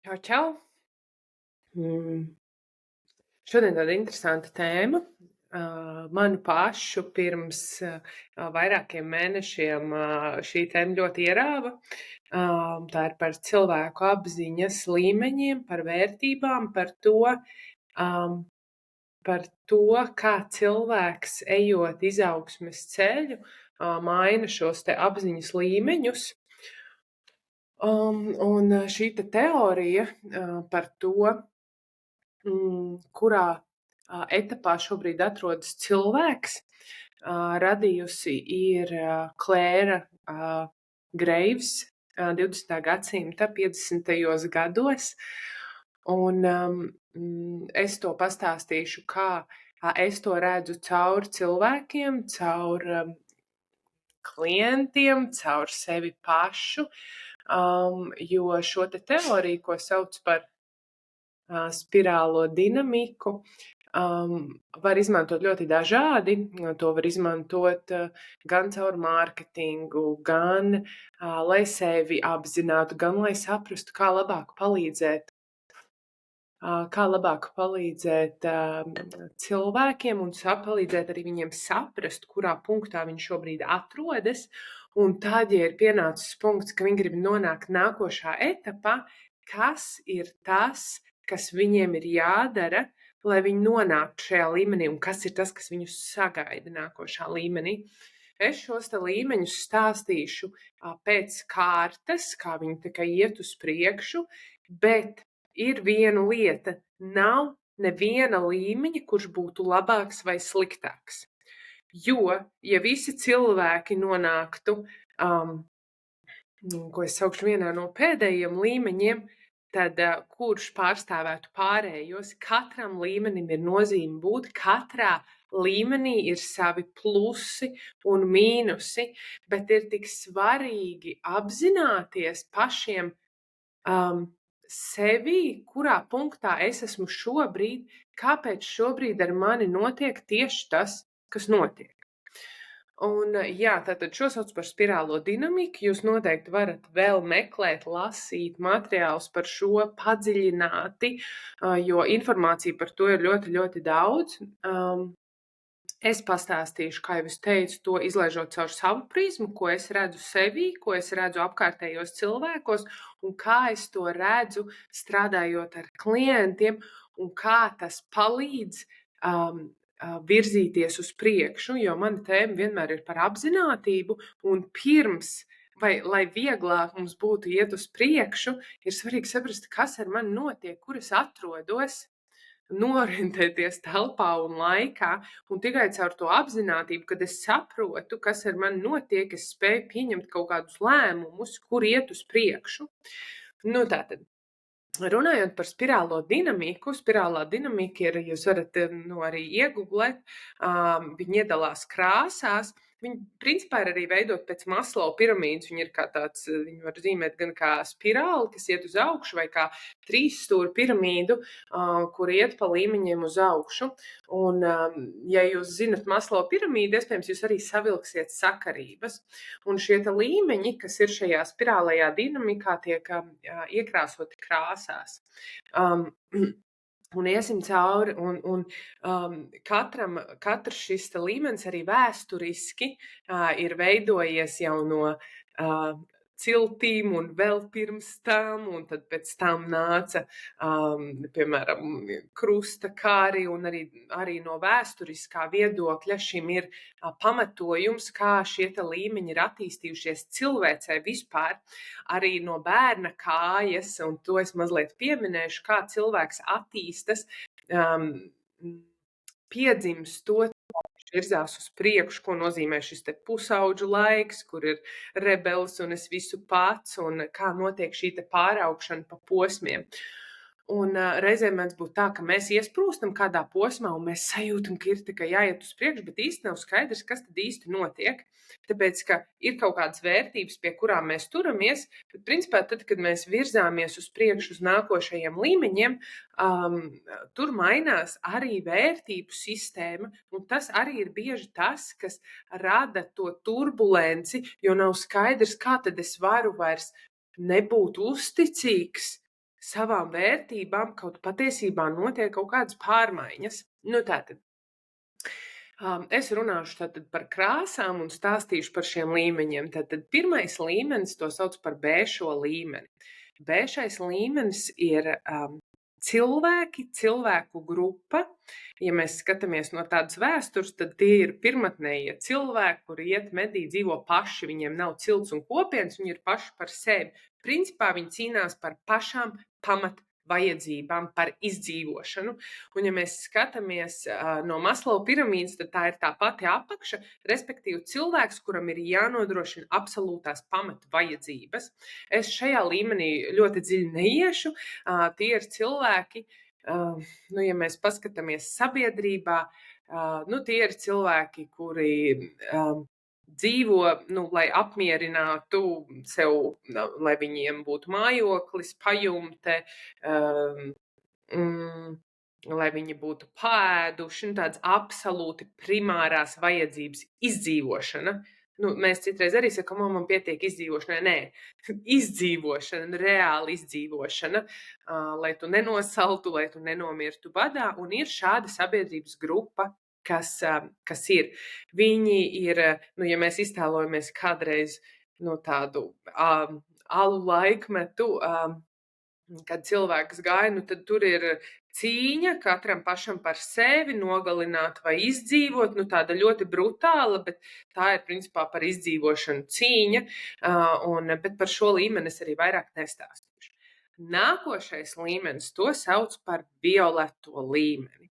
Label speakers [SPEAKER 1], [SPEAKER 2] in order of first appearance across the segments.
[SPEAKER 1] Čau, čau! Mm. Šodien tāda interesanta tēma. Manu pašu pirms vairākiem mēnešiem šī tēma ļoti ierāva. Tā ir par cilvēku apziņas līmeņiem, par vērtībām, par to, kā cilvēks, ejot izaugsmes ceļu, maina šos te apziņas līmeņus. Un šī teorija par to, kurā etapā šobrīd atrodas cilvēks, radījusi ir Klēra Greivs 20. gadsimta 50. gados. Un es to pastāstīšu, kā es to redzu caur cilvēkiem, caur klientiem, caur sevi pašu, jo šo teoriju, ko sauc par spirālo dinamiku, var izmantot ļoti dažādi. To var izmantot gan caur mārketingu, gan lai sevi apzinātu, gan lai saprastu, kā labāk palīdzēt cilvēkiem un palīdzēt arī viņiem saprast, kurā punktā viņi šobrīd atrodas. Un tad, ja ir pienācis punkts, ka viņi grib nonākt nākošā etapā, kas ir tas, kas viņiem ir jādara, lai viņi nonāktu šajā līmenī, un kas ir tas, kas viņus sagaida nākošā līmenī. Es šos līmeņus stāstīšu pēc kārtas, kā viņi tikai iet uz priekšu, bet ir viena lieta, nav neviena līmeņa, kurš būtu labāks vai sliktāks. Jo, ja visi cilvēki nonāktu, ko es saukšu vienā no pēdējiem līmeņiem, tad kurš pārstāvētu pārējos, katram līmenim ir nozīme būt, katrā līmenī ir savi plusi un mīnusi, bet ir tik svarīgi apzināties pašiem sevi, kurā punktā es esmu šobrīd, kāpēc šobrīd ar mani notiek tieši tas, kas notiek. Un jā, tātad šo sauc par spirālo dinamiku. Jūs noteikti varat vēl meklēt, lasīt materiālus par šo padziļināti, jo informācija par to ir ļoti, ļoti daudz. Es pastāstīšu, kā jau es teicu, to izlaižot caur savu prizmu, ko es redzu sevī, ko es redzu apkārtējos cilvēkos, un kā es to redzu strādājot ar klientiem, un kā tas palīdz virzīties uz priekšu, jo mana tēma vienmēr ir par apzinātību, un pirms, vai lai vieglāk mums būtu iet uz priekšu, ir svarīgi saprast, kas ar mani notiek, kur es atrodos, norientēties telpā un laikā, un tikai caur to apzinātību, kad es saprotu, kas ar mani notiek, es spēju pieņemt kaut kādus lēmumus, kur iet uz priekšu. Nu, tātad, runājot par spirālo dinamiku, spirālā dinamika ir, jūs varat arī iegooglēt, viņi iedalās krāsās. Viņi principā ir arī veidot pēc Maslow piramīdas. Viņi ir kā tāds, viņi var zīmēt gan kā spirāli, kas iet uz augšu, vai kā trīsstūra piramīdu, kur iet pa līmeņiem uz augšu. Un, ja jūs zinat Maslow piramīdu, iespējams, jūs arī savilksiet sakarības. Un šie līmeņi, kas ir šajā spirālajā dinamikā, tiek iekrāsoti krāsās. Un iesim cauri, un katrs šis līmenis arī vēsturiski ir veidojies jau no ciltīm un vēl pirms tam, un tad pēc tam nāca, piemēram, krusta kari, un arī no vēsturiskā viedokļa šim ir pamatojums, kā šie līmeņi ir attīstījušies cilvēcei vispār, arī no bērna kājas, un to es mazliet pieminēšu, kā cilvēks attīstas, piedzimst to, virzās uz priekšu, ko nozīmē šis pusauģu laiks, kur ir rebels un es visu pats, un kā notiek šī pāraugšana pa posmiem. Un reizēm mēdz būt tā, ka mēs iesprūstam kādā posmā, un mēs sajūtam, ka ir tikai jāiet uz priekšu, bet īsti nav skaidrs, kas tad īsti notiek. Tāpēc, ka ir kaut kādas vērtības, pie kurām mēs turamies, bet principā tad, kad mēs virzāmies uz priekšu uz nākošajiem līmeņiem, tur mainās arī vērtību sistēma, un tas arī ir bieži tas, kas rada to turbulenci, jo nav skaidrs, kā tad es varu vairs nebūt uzticīgs savām vērtībām kaut patiesībā notiek kaut kādas pārmaiņas. Nu, tātad. Es runāšu tātad par krāsām un stāstīšu par šiem līmeņiem. Tātad pirmais līmenis to sauc par bēšo līmeni. Bēšais līmenis ir cilvēki, cilvēku grupa. Ja mēs skatāmies no tādas vēstures, tad tie ir pirmatnējie cilvēki, kuri iet medī, dzīvo paši. Viņiem nav cilts un kopienas, viņi ir paši par sevi. Principā viņi cīnās par pašām pamat vajadzībām, par izdzīvošanu. Un ja mēs skatāmies no Maslow piramīdas, tad tā ir tā pati apakša, respektīvi cilvēks, kuram ir jānodrošina absolūtās pamat vajadzības. Es šajā līmenī ļoti dziļi neiešu. Tie ir cilvēki, nu, ja mēs paskatāmies sabiedrībā, nu, tie ir cilvēki, kuri dzīvo, nu, lai apmierinātu sev, lai viņiem būtu mājoklis, pajumte, lai viņi būtu pēduši, tādas absolūti primārās vajadzības izdzīvošana. Nu, mēs citreiz arī sakām, man pietiek izdzīvošanai. Nē, izdzīvošana, reāli izdzīvošana, lai tu nenosaltu, lai tu nenomirtu badā. Un ir šāda sabiedrības grupa, kas ir. Viņi ir, nu, ja mēs iztēlojamies kādreiz tādu alu laikmetu, kad cilvēks gāja, nu, tad tur ir cīņa katram pašam par sevi, nogalināt vai izdzīvot, nu, tāda ļoti brutāla, bet tā ir principā par izdzīvošanu cīņa, bet par šo līmeni es arī vairāk nestāstīšu. Nākošais līmenis, to sauc par violeto līmeni.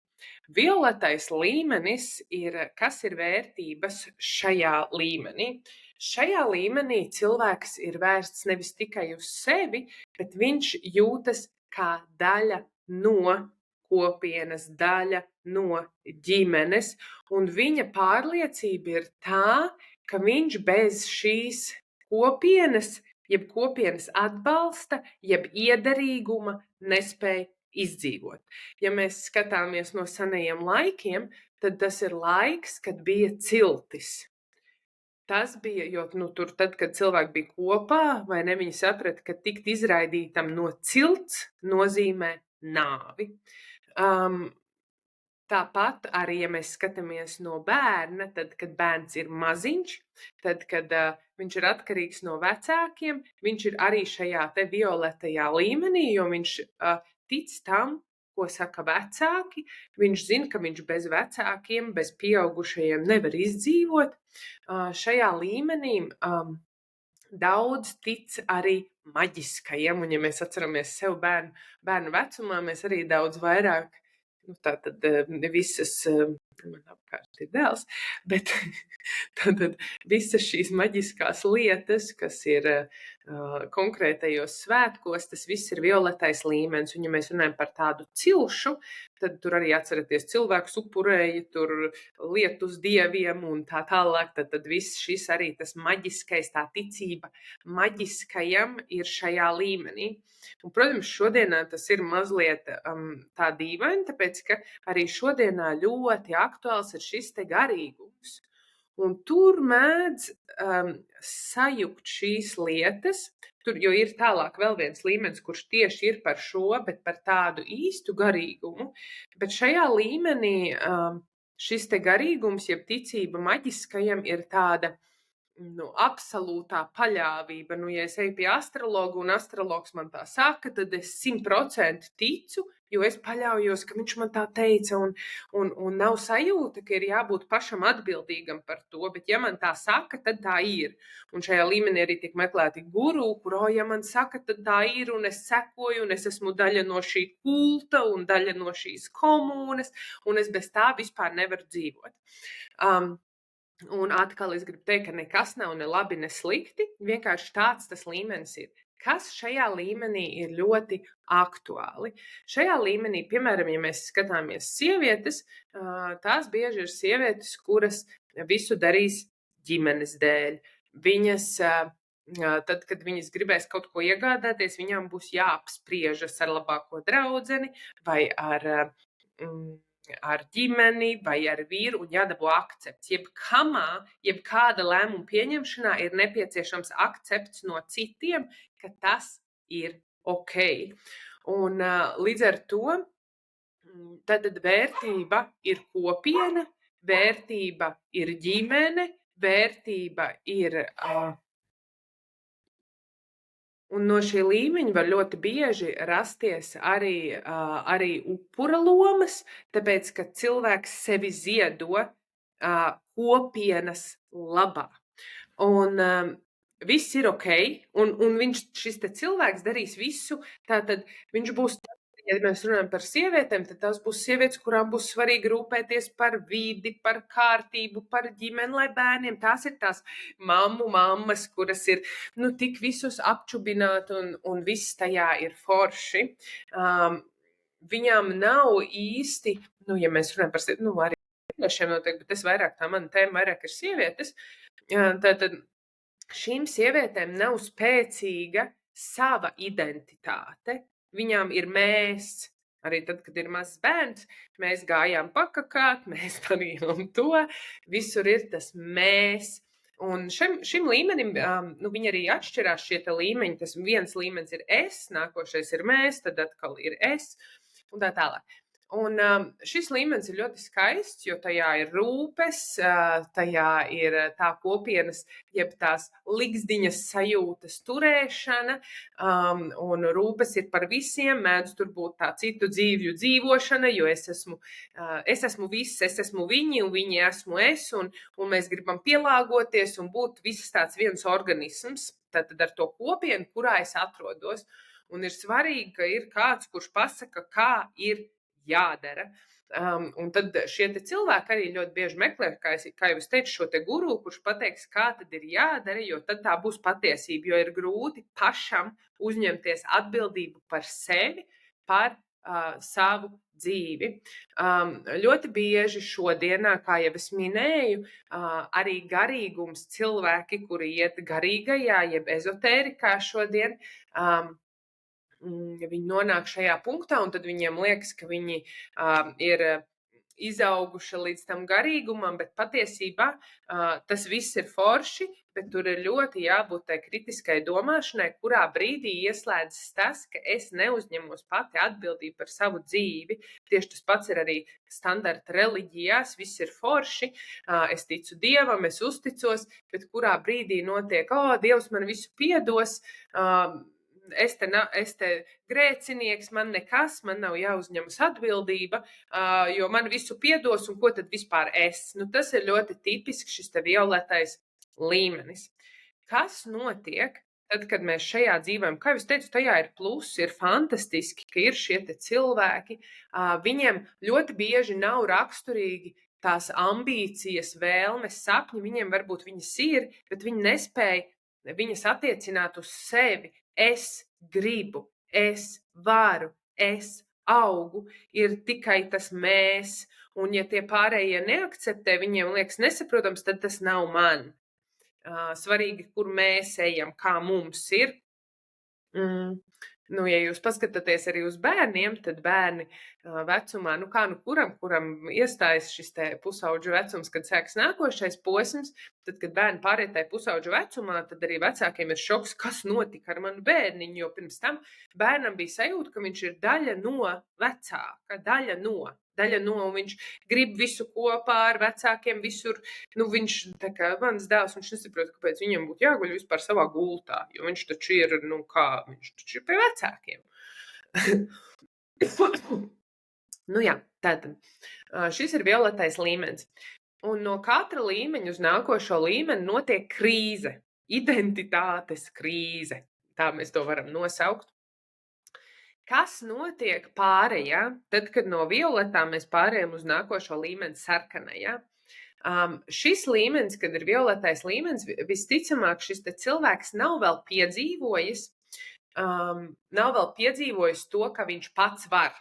[SPEAKER 1] Violetais līmenis ir, kas ir vērtības šajā līmenī. Šajā līmenī cilvēks ir vērsts nevis tikai uz sevi, bet viņš jūtas kā daļa no kopienas, daļa no ģimenes, un viņa pārliecība ir tā, ka viņš bez šīs kopienas, jeb kopienas atbalsta, jeb iederīguma nespēja izdzīvot. Ja mēs skatāmies no senajiem laikiem, tad tas ir laiks, kad bija ciltis. Tas bija, jo tur tad, kad cilvēki bija kopā, vai ne, viņi saprata, ka tikt izraidītam no cilts nozīmē nāvi. Tāpat arī, ja mēs skatāmies no bērna, tad, kad bērns ir maziņš, tad, kad viņš ir atkarīgs no vecākiem, viņš ir arī šajā te violetajā līmenī, jo viņš tic tam, ko saka vecāki. Viņš zina, ka viņš bez vecākiem, bez pieaugušajiem nevar izdzīvot. Šajā līmenī daudz tic arī maģiskajiem, un ja mēs atceramies sev bērnu vecumā, mēs arī daudz vairāk, tātad visas, man apkārt ir dēls, bet tātad visas šīs maģiskās lietas, kas ir konkrētajos svētkos, tas viss ir violetais līmenis, un ja mēs runājam par tādu cilšu, tad tur arī atceraties cilvēkus upurēja, tur lietus dieviem un tā tālāk, tad viss šis arī tas maģiskais, tā ticība maģiskajam ir šajā līmenī. Un, protams, šodienā tas ir mazliet tā dīvaini, tāpēc, ka arī šodienā ļoti aktuāls ir šis te garīgums. Un tur mēdz sajukt šīs lietas, jo ir tālāk vēl viens līmenis, kurš tieši ir par šo, bet par tādu īstu garīgumu. Bet šajā līmenī šis te garīgums, jeb ticība maģiskajam, ir tāda absolūtā paļāvība. Ja es eju pie astrologa un astrologs man tā saka, tad es 100% ticu, jo es paļaujos, ka viņš man tā teica, un nav sajūta, ka ir jābūt pašam atbildīgam par to, bet ja man tā saka, tad tā ir. Un šajā līmenī arī tiek meklēti guru, kur, ja man saka, tad tā ir, un es sekoju, un es esmu daļa no šī kulta, un daļa no šīs komunas, un es bez tā vispār nevaru dzīvot. Un atkal es gribu teikt, ka nekas nav ne labi, ne slikti, vienkārši tāds tas līmenis ir. Kas šajā līmenī ir ļoti aktuāli? Šajā līmenī, piemēram, ja mēs skatāmies sievietes, tās bieži ir sievietes, kuras visu darīs ģimenes dēļ. Viņas, tad, kad viņas gribēs kaut ko iegādāties, viņām būs jāapspriežas ar labāko draudzeni vai ar ģimeni vai ar vīru un jādabū akcepts. Jebkāda lēmuma pieņemšanā ir nepieciešams akcepts no citiem, ka tas ir ok. Un līdz ar to tad vērtība ir kopiena, vērtība ir ģimene, vērtība ir. Un no šī līmeņa var ļoti bieži rasties arī upura lomas, tāpēc, ka cilvēks sevi ziedo kopienas labā. Un viss ir ok, un šis cilvēks darīs visu, tātad viņš būs. Ja mēs runājam par sievietēm, tad tās būs sievietes, kurām būs svarīgi rūpēties par vidi, par kārtību, par ģimeni, lai bērniem. Tās ir tās mammas, kuras ir tik visus apčubināt, un viss tajā ir forši. Viņām nav īsti, ja mēs runājam par sievietēm, arī vīriešiem noteikti, bet tā mana tēma vairāk ir sievietes. Tātad šīm sievietēm nav spēcīga sava identitāte. Viņām ir mēs. Arī tad, kad ir mazs bērns, mēs gājām pakakāt, mēs darījām to. Visur ir tas mēs. Un šim līmenim, viņi arī atšķirās šie līmeņi. Tas viens līmenis ir es, nākošais ir mēs, tad atkal ir es un tā tālāk. Un šis līmenis ir ļoti skaists, jo tajā ir rūpes, tajā ir tā kopienas, jeb tās ligzdiņas sajūtas turēšana, un rūpes ir par visiem, mēdz tur būt tā citu dzīvju dzīvošana, jo es esmu viss, es esmu viņi, un viņi esmu es, un mēs gribam pielāgoties un būt viss tāds viens organisms, tad ar to kopienu, kurā es atrodos. Un ir svarīgi, ka ir kāds, kurš pasaka, kā ir jādara. Un tad šie cilvēki arī ļoti bieži meklē, kā jau es teicu, šo guru, kurš pateiks, kā tad ir jādara, jo tad tā būs patiesība, jo ir grūti pašam uzņemties atbildību par sevi, par savu dzīvi. Ļoti bieži šodienā, kā jau es minēju, arī garīgums cilvēki, kuri iet garīgajā, jeb ezotērikā šodien, viņi nonāk šajā punktā, un tad viņiem liekas, ka viņi ir izauguši līdz tam garīgumam, bet patiesībā tas viss ir forši, bet tur ir ļoti jābūt tai kritiskai domāšanai, kurā brīdī ieslēdzas tas, ka es neuzņemos pati atbildību par savu dzīvi. Tieši tas pats ir arī standarta reliģijās, viss ir forši, es ticu Dievam, es uzticos, bet kurā brīdī notiek, Dievs man visu piedos, es te grēcinieks, man nekas, man nav jāuzņemas atbildība, jo man visu piedos, un ko tad vispār es? Tas ir ļoti tipisks šis violetais līmenis. Kas notiek tad, kad mēs šajā dzīvojam? Kā jau es teicu, tajā ir plusi, ir fantastiski, ka ir šie cilvēki. Viņiem ļoti bieži nav raksturīgi tās ambīcijas, vēlmes, sapņi. Viņiem varbūt viņas ir, bet viņi nespēja viņas attiecināt uz sevi. Es gribu, es varu, es augu, ir tikai tas mēs, un ja tie pārējie neakceptē, viņiem liekas nesaprotams, tad tas nav man. Svarīgi, kur mēs ejam, kā mums ir. Ja jūs paskatāties arī uz bērniem, tad bērni vecumā, kuram iestājas šis pusauģu vecums, kad sākas nākošais posms, tad, kad bērni pāriet tajā pusauģu vecumā, tad arī vecākiem ir šoks, kas notika ar manu bērniņu, jo pirms tam bērnam bija sajūta, ka viņš ir daļa no vecāka, daļa no, un viņš grib visu kopā ar vecākiem, visur, viņš tā kā mans dēls, viņš nesaprot, kāpēc viņam būtu jāguļ vispār savā gultā, jo viņš taču ir, viņš taču ir pie vecākiem. Tātad, šis ir violetais līmenis. Un no katra līmeņa uz nākošo līmeni notiek krīze, identitātes krīze, tā mēs to varam nosaukt. Kas notiek pārējā, tad, kad no violetā mēs pārējām uz nākošo līmeni sarkanajā? Šis līmenis, kad ir violetais līmenis, visticamāk šis cilvēks nav vēl piedzīvojis to, ka viņš pats var.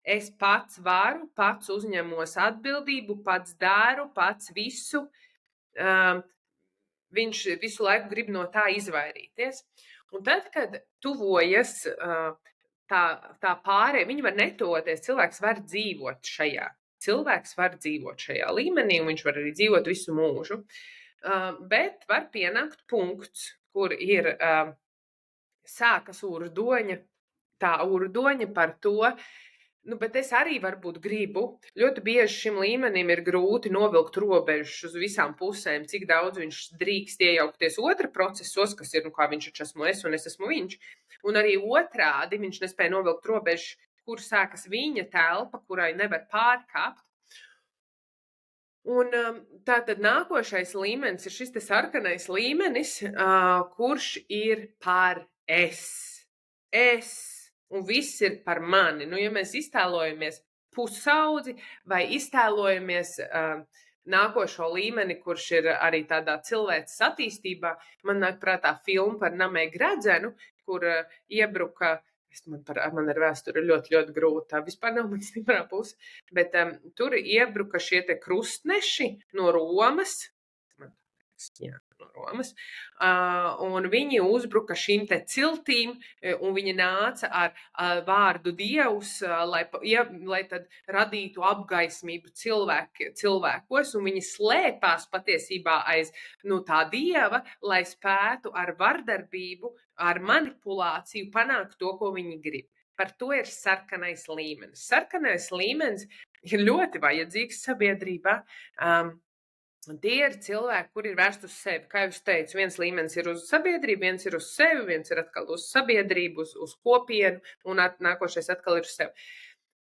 [SPEAKER 1] Es pats varu, pats uzņemos atbildību, pats daru, pats visu. Viņš visu laiku grib no tā izvairīties. Un tad, kad tuvojas tā pārējā, viņi var netoties, cilvēks var dzīvot šajā līmenī, un viņš var arī dzīvot visu mūžu. Bet var pienākt punkts, kur ir sākas urdoņa tā urdoņa par to, bet es arī varbūt gribu. Ļoti bieži šim līmenim ir grūti novilkt robežas uz visām pusēm, cik daudz viņš drīkst iejaukties otra procesos, kas ir, kā viņš esmu es un es esmu viņš. Un arī otrādi viņš nespēja novilkt robežu, kur sākas viņa telpa, kurai nevar pārkāpt. Un tātad nākošais līmenis ir šis sarkanais līmenis, kurš ir par es. Es. Un viss ir par mani. Ja mēs iztēlojamies pusaudzi vai iztēlojamies nākošo līmeni, kurš ir arī tādā cilvēces attīstībā, man nāk prātā filma par Namē Gredzenu, kur iebruka. Man ar vēsturi ļoti, ļoti grūti. Tā vispār nav mana stiprā puse. Bet tur iebruka šie te krustneši no Romas. Jā, no Romas. Un viņi uzbruka šīm te ciltīm, un viņi nāca ar vārdu Dievs, lai tad radītu apgaismību cilvēkos, un viņi slēpās patiesībā aiz tā Dieva, lai spētu ar vardarbību, ar manipulāciju panākt to, ko viņi grib. Par to ir sarkanais līmenis. Sarkanais līmenis ir ļoti vajadzīgs sabiedrībā. Tie ir cilvēki, kuri ir vērsti uz sevi. Kā jau es teicu, viens līmenis ir uz sabiedrību, viens ir uz sevi, viens ir atkal uz sabiedrību, uz kopienu, un nākošais atkal ir uz sevi.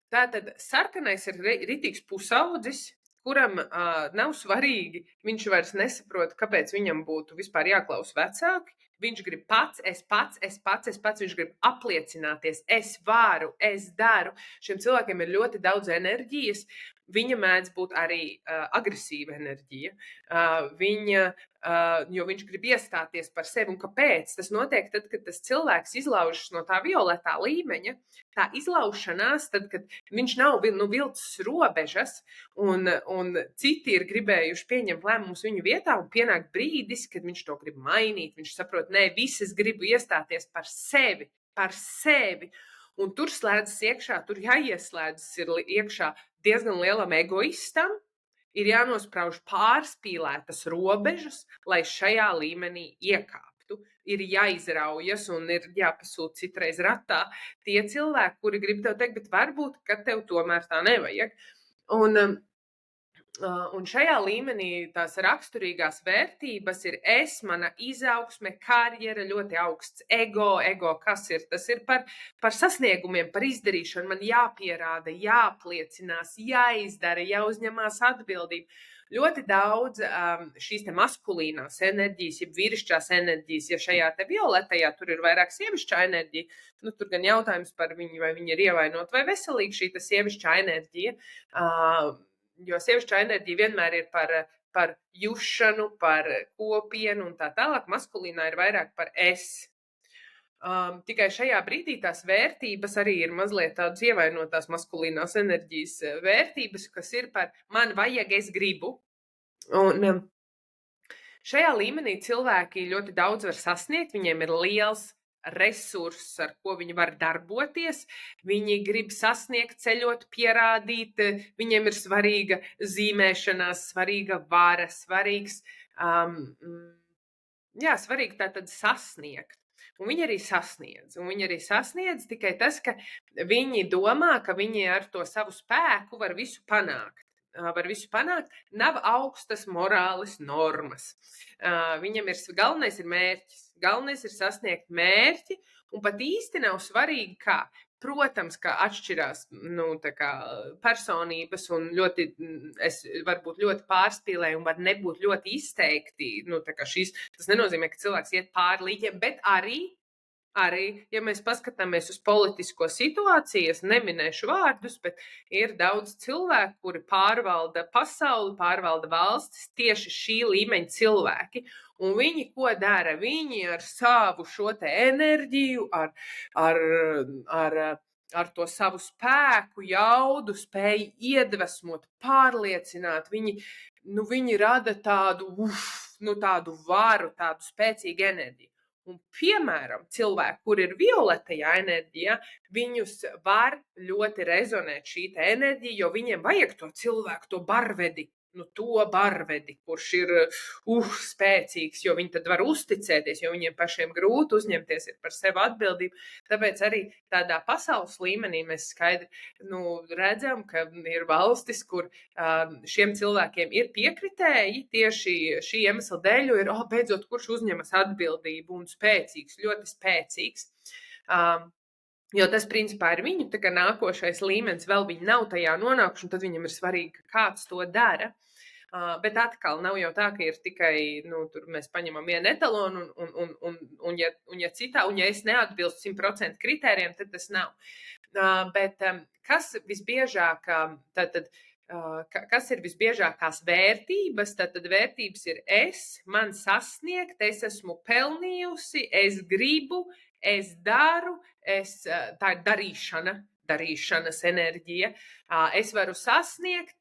[SPEAKER 1] Tātad sarkanais ir ritīgs pusaudzis, kuram nav svarīgi, viņš vairs nesaprot, kāpēc viņam būtu vispār jāklaus vecāki. Viņš grib pats, viņš grib apliecināties, es varu, es daru. Šiem cilvēkiem ir ļoti daudz enerģijas. Viņa mēdz būt arī agresīva enerģija, jo viņš grib iestāties par sevi. Un kāpēc? Tas notiek tad, kad tas cilvēks izlaužas no tā violetā līmeņa. Tā izlaušanās, tad, kad viņš nav vilcis robežas, un citi ir gribējuši pieņemt lēmumus viņu vietā, un pienāk brīdis, kad viņš to grib mainīt. Viņš saprot, nē, visas gribu iestāties par sevi. Un tur slēdzas iekšā, tur jāieslēdzas ir iekšā diezgan lielam egoistam, ir jānosprauž pārspīlētas robežas, lai šajā līmenī iekāptu. Ir jāizraujas un ir jāpasūt citreiz ratā tie cilvēki, kuri grib tev teikt, bet varbūt, ka tev tomēr tā nevajag. Un šajā līmenī tās raksturīgās vērtības ir es, mana izaugsme, karjera, ļoti augsts ego, kas ir? Tas ir par sasniegumiem, par izdarīšanu. Man jāpierāda, jāapliecinās, jāizdara, jāuzņemās atbildība. Ļoti daudz šīs te maskulīnās enerģijas, jeb vīrišķās enerģijas, ja šajā te violetajā tur ir vairāk sievišķā enerģija, tur gan jautājums par viņu, vai viņa ir ievainot vai veselīga šī te sievišķā enerģija. Jo sievišķā enerģija vienmēr ir par jušanu, par kopienu un tā tālāk. Maskulīnā ir vairāk par es. Tikai šajā brīdī tās vērtības arī ir mazliet tādas ievainotās maskulīnās enerģijas vērtības, kas ir par man vajag, es gribu. Un šajā līmenī cilvēki ļoti daudz var sasniegt, viņiem ir liels resurss, ar ko viņi var darboties. Viņi grib sasniegt, ceļot, pierādīt. Viņiem ir svarīga zīmēšanās, svarīga vara, svarīgs, svarīgi tātad sasniegt. Un viņi arī sasniedz. Tikai tas, ka viņi domā, ka viņi ar to savu spēku var visu panākt. Nav augstas morāles normas. Viņam galvenais ir mērķis. Galvenais ir sasniegt mērķi, un pat īsti nav svarīgi, kā. Protams, ka atšķirās personības, un es varbūt ļoti pārspīlēju un var nebūt ļoti izteikti. Tas nenozīmē, ka cilvēks iet pāri līķiem, bet arī, ja mēs paskatāmies uz politisko situāciju, es neminēšu vārdus, bet ir daudz cilvēku, kuri pārvalda pasauli, pārvalda valstis, tieši šī līmeņa cilvēki. Un viņi ko dara? Viņi ar savu šo te enerģiju, ar to savu spēku, jaudu, spēju iedvesmot, pārliecināt. Viņi rada tādu varu, tādu spēcīgu enerģiju. Un, piemēram, cilvēki, kur ir violetajā enerģijā, viņus var ļoti rezonēt šī enerģija, jo viņiem vajag to cilvēku, to barvedi. to barvedi, kurš ir spēcīgs, jo viņi tad var uzticēties, jo viņiem pašiem grūti uzņemties par sevi atbildību. Tāpēc arī tādā pasaules līmenī mēs skaidri redzam, ka ir valstis, kur šiem cilvēkiem ir piekritēji tieši šī iemesla dēļ, jo ir beidzot kurš uzņemas atbildību un spēcīgs, ļoti spēcīgs. Jo tas, principā, ir viņu nākošais līmenis, vēl viņi nav tajā nonākuši, un tad viņam ir svarīgi, ka kāds to dara. Bet atkal nav jau tā, ka ir tikai, tur mēs paņemam vienu etalonu, un ja es neatbilstu 100% kritērijiem, tad tas nav. Bet kas visbiežāk, kas ir visbiežākās vērtības? Tad vērtības ir man sasniegt, es esmu pelnījusi, es gribu, es daru, tā ir darīšanas enerģija. Es varu sasniegt,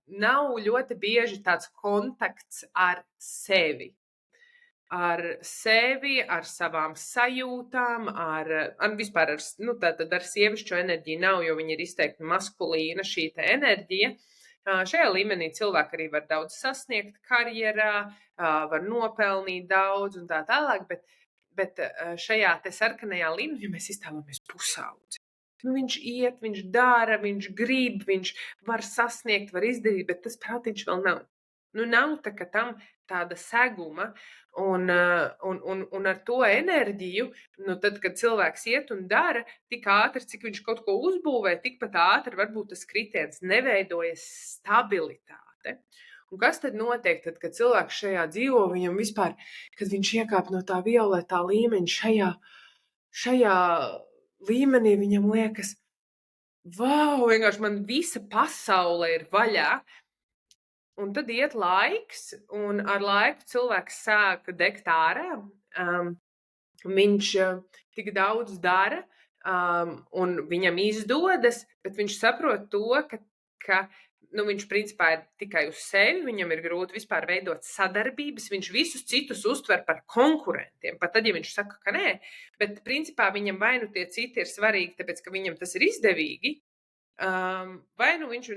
[SPEAKER 1] nav ļoti bieži tāds kontakts ar sevi. Ar sevi, ar savām sajūtām, vispār ar sievišķo enerģiju nav, jo viņa ir izteikti maskulīna šī enerģija. Šajā līmenī cilvēki arī var daudz sasniegt karjerā, var nopelnīt daudz un tā tālāk, bet šajā sarkanajā līmenī mēs iztēlojamies pusaudzi. Viņš iet, viņš dara, viņš grib, viņš var sasniegt, var izdarīt, bet tas prātiņš vēl nav. Nav tam tāda seguma, un ar to enerģiju, tad, kad cilvēks iet un dara, tik ātri, cik viņš kaut ko uzbūvē, tikpat ātri varbūt tas kritiens neveidojas stabilitāte. Un kas tad notiek, kad cilvēks šajā dzīvo, viņam vispār, kad viņš iekāp no tā violetā līmeņa šajā līmenī, viņam liekas, vau, vienkārši man visa pasaule ir vaļā. Un tad iet laiks, un ar laiku cilvēks sāk degt ārā. Viņš tik daudz dara, un viņam izdodas, bet viņš saprot to, ka viņš principā ir tikai uz sevi, viņam ir grūti vispār veidot sadarbības, viņš visus citus uztver par konkurentiem, pat tad, ja viņš saka, ka nē, bet principā viņam vai tie citi ir svarīgi, tāpēc, ka viņam tas ir izdevīgi, vai viņš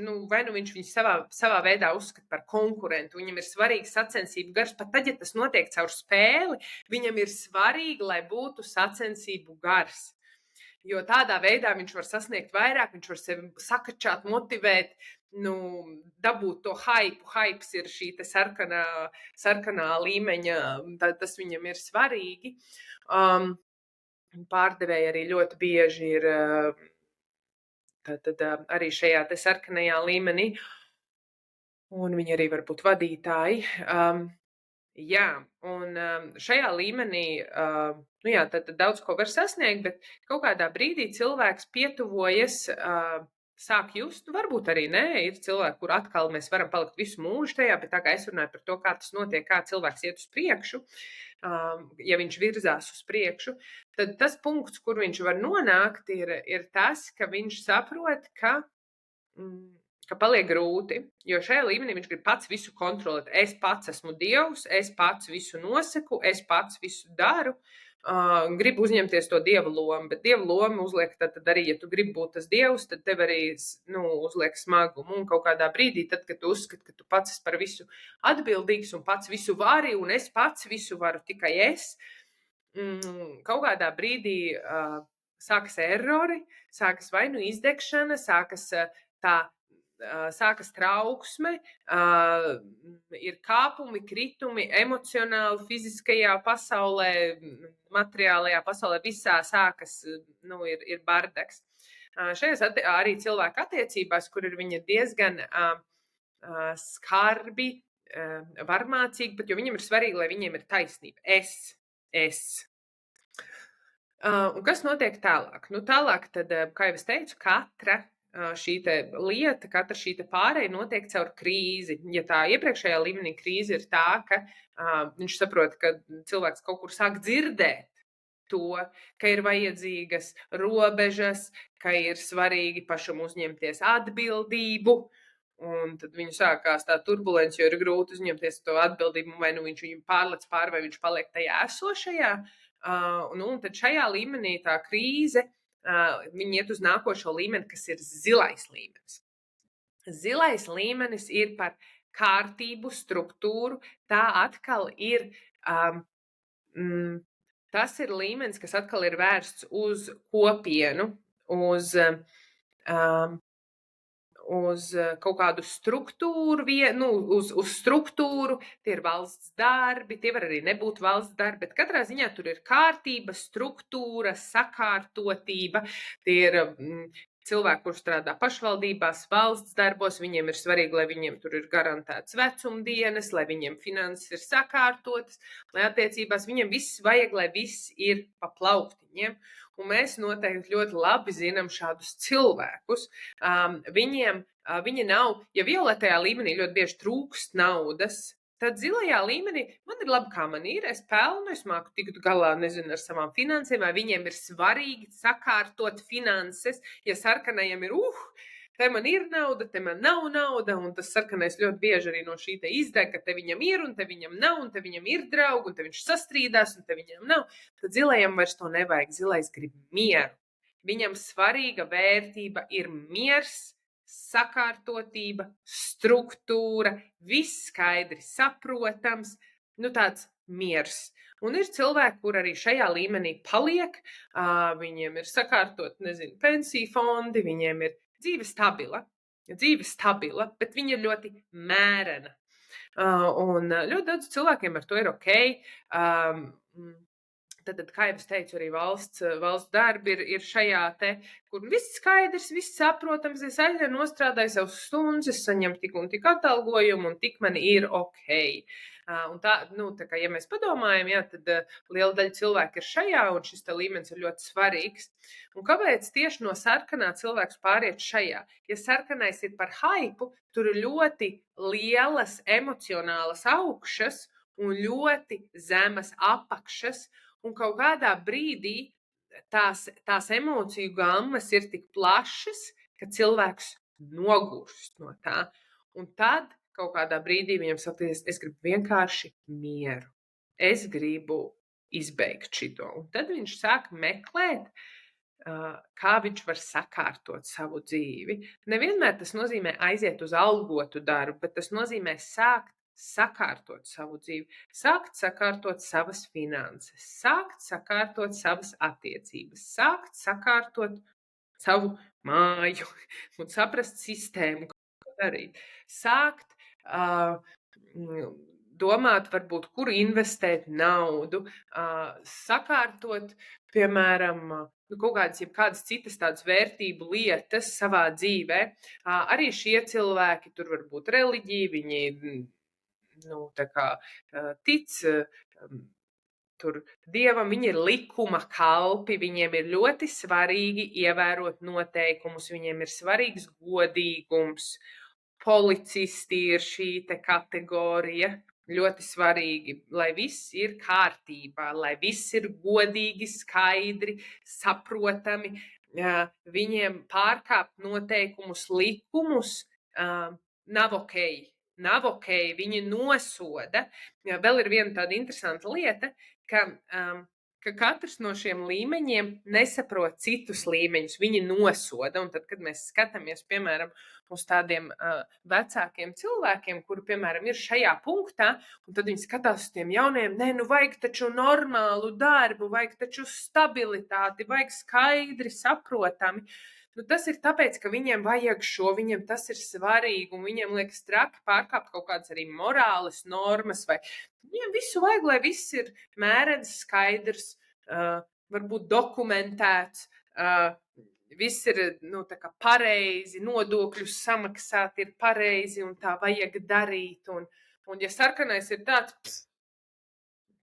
[SPEAKER 1] viņu savā veidā uzskata par konkurentu, viņam ir svarīgi sacensību gars, pat tad, ja tas notiek caur spēli, viņam ir svarīgi, lai būtu sacensību gars. Jo tādā veidā viņš var sasniegt vairāk, viņš var sevi sakačāt, motivēt, dabūt to hype. Hypes ir šī sarkanā līmeņa, tas viņam ir svarīgi. Pārdevēji arī ļoti bieži ir arī šajā sarkanajā līmenī, un viņi arī var būt vadītāji. Jā, un šajā līmenī tad daudz ko var sasniegt, bet kaut kādā brīdī cilvēks pietuvojas, sāk just, varbūt arī nē, ir cilvēki, kur atkal mēs varam palikt visu mūžu tajā, bet tā kā es runāju par to, kā tas notiek, kā cilvēks iet uz priekšu, ja viņš virzās uz priekšu, tad tas punkts, kur viņš var nonākt, ir tas, ka viņš saprot, ka paliek grūti, jo šajā līmenī viņš grib pats visu kontrolēt. Es pats esmu dievs, es pats visu nosaku, es pats visu daru, gribu uzņemties to dieva lomu, bet dieva loma uzliek, tad arī, ja tu gribi būt tas dievs, tad tev arī uzliek smagumu, un kaut kādā brīdī, tad, kad tu uzskati, ka tu pats esi par visu atbildīgs un pats visu vari, un es pats visu varu tikai es, kaut kādā brīdī sākas errori, sākas vai izdegšana, sākas trauksme, ir kāpumi, kritumi, emocionāli, fiziskajā pasaulē, materiālajā pasaulē, visā sākas, ir bardaks. Šajās arī cilvēku attiecībās, kur ir viņa diezgan skarbi, varmācīgi, bet jo viņam ir svarīgi, lai viņiem ir taisnība. Es. Un kas notiek tālāk? Tālāk tad, kā jau es teicu, katra šī lieta, katra šī pārēja notiek caur krīzi. Ja tā iepriekšējā līmenī krīze ir tā, ka viņš saprot, ka cilvēks kaut kur sāk dzirdēt to, ka ir vajadzīgas robežas, ka ir svarīgi pašam uzņemties atbildību, un tad viņu sākās tā turbulence, jo ir grūti uzņemties to atbildību, vai viņš viņu pārlec pāri, vai viņš paliek tajā esošajā. Un tad šajā līmenī tā krīze, viņi iet uz nākošo līmeni, kas ir zilais līmenis. Zilais līmenis ir par kārtību, struktūru, tā atkal ir, tas ir līmenis, kas atkal ir vērsts uz kopienu, uz kaut kādu struktūru, uz struktūru, tie ir valsts darbi, tie var arī nebūt valsts darbi, bet katrā ziņā tur ir kārtība, struktūra, sakārtotība, tie ir cilvēki, kur strādā pašvaldībās, valsts darbos, viņiem ir svarīgi, lai viņiem tur ir garantēts vecumdienas, lai viņiem finanses ir sakārtotas, lai attiecībās viņiem viss vajag, lai viss ir pa plauktiņiem. Un mēs noteikti ļoti labi zinām šādus cilvēkus. Viņi nav, ja violetajā līmenī ļoti bieži trūkst naudas, tad zilajā līmenī man ir labi, kā man ir, es pelnu, es māku tikt galā, nezinu, ar savām finansēm, vai viņiem ir svarīgi sakārtot finanses, ja sarkanajiem ir, te man ir nauda, te man nav nauda, un tas sarkanais ļoti bieži arī no šī te izdeg, ka te viņam ir, un te viņam nav, un te viņam ir draugi, un te viņš sastrīdās, un te viņam nav, tad zilajam vairs to nevajag, zilais grib mieru. Viņam svarīga vērtība ir miers, sakārtotība, struktūra, viss skaidri saprotams, tāds miers. Un ir cilvēki, kur arī šajā līmenī paliek, viņiem ir sakārtot, nezinu, pensiju fondi, viņiem ir dzīve stabila, bet viņa ir ļoti mērena. Un ļoti daudz cilvēkiem ar to ir ok. Tad, kā jau es teicu, arī valsts darbi ir šajā te, kur viss skaidrs, viss saprotams, es aizēju nostrādāju savus stundas, es saņemu tik un tik atalgojumu, un tik man ir ok. Un tā kā, ja mēs padomājam, tad liela daļa cilvēku ir šajā, un šis te līmenis ir ļoti svarīgs. Un kāpēc tieši no sarkanā cilvēks pāriet šajā? Ja sarkanais ir par haipu, tur ir ļoti lielas emocionālas augšas un ļoti zemas apakšas, un kaut kādā brīdī tās emociju gammas ir tik plašas, ka cilvēks nogurst no tā. Un tad kaut kādā brīdī viņam saties, es gribu vienkārši mieru. Es gribu izbeigt šito. Un tad viņš sāk meklēt, kā viņš var sakārtot savu dzīvi. Nevienmēr tas nozīmē aiziet uz algotu darbu, bet tas nozīmē sākt sakārtot savu dzīvi, sākt sakārtot savas finanses, sākt sakārtot savas attiecības, sākt sakārtot savu māju un saprast sistēmu, ko darīt. Sākt domāt, varbūt, kur investēt naudu, sakārtot, piemēram, kaut kādas citas tādas vērtību lietas savā dzīvē. Arī šie cilvēki, tur var būt reliģija, viņi tic tur dievam, viņi ir likuma kalpi, viņiem ir ļoti svarīgi ievērot noteikumus, viņiem ir svarīgs godīgums. Policisti ir šī te kategorija, ļoti svarīgi, lai viss ir kārtībā, lai viss ir godīgi, skaidri, saprotami. Viņiem pārkāpt noteikumus, likumus nav ok. Nav ok, viņi nosoda. Vēl ir viena tāda interesanta lieta, ka katrs no šiem līmeņiem nesaprot citus līmeņus, viņi nosoda, un tad, kad mēs skatāmies, piemēram, uz tādiem vecākiem cilvēkiem, kuri, piemēram, ir šajā punktā, un tad viņi skatās uz tiem jauniem, vajag taču normālu darbu, vajag taču stabilitāti, vajag skaidri, saprotami. Tas ir tāpēc, ka viņiem vajag šo, viņiem tas ir svarīgi, un viņiem liekas traki pārkāpt kaut kādas arī morāles normas, vai viņiem visu vajag, lai viss ir mērens, skaidrs, varbūt dokumentēts, viss ir tā kā pareizi, nodokļus samaksāt ir pareizi, un tā vajag darīt, un ja sarkanais ir tāds,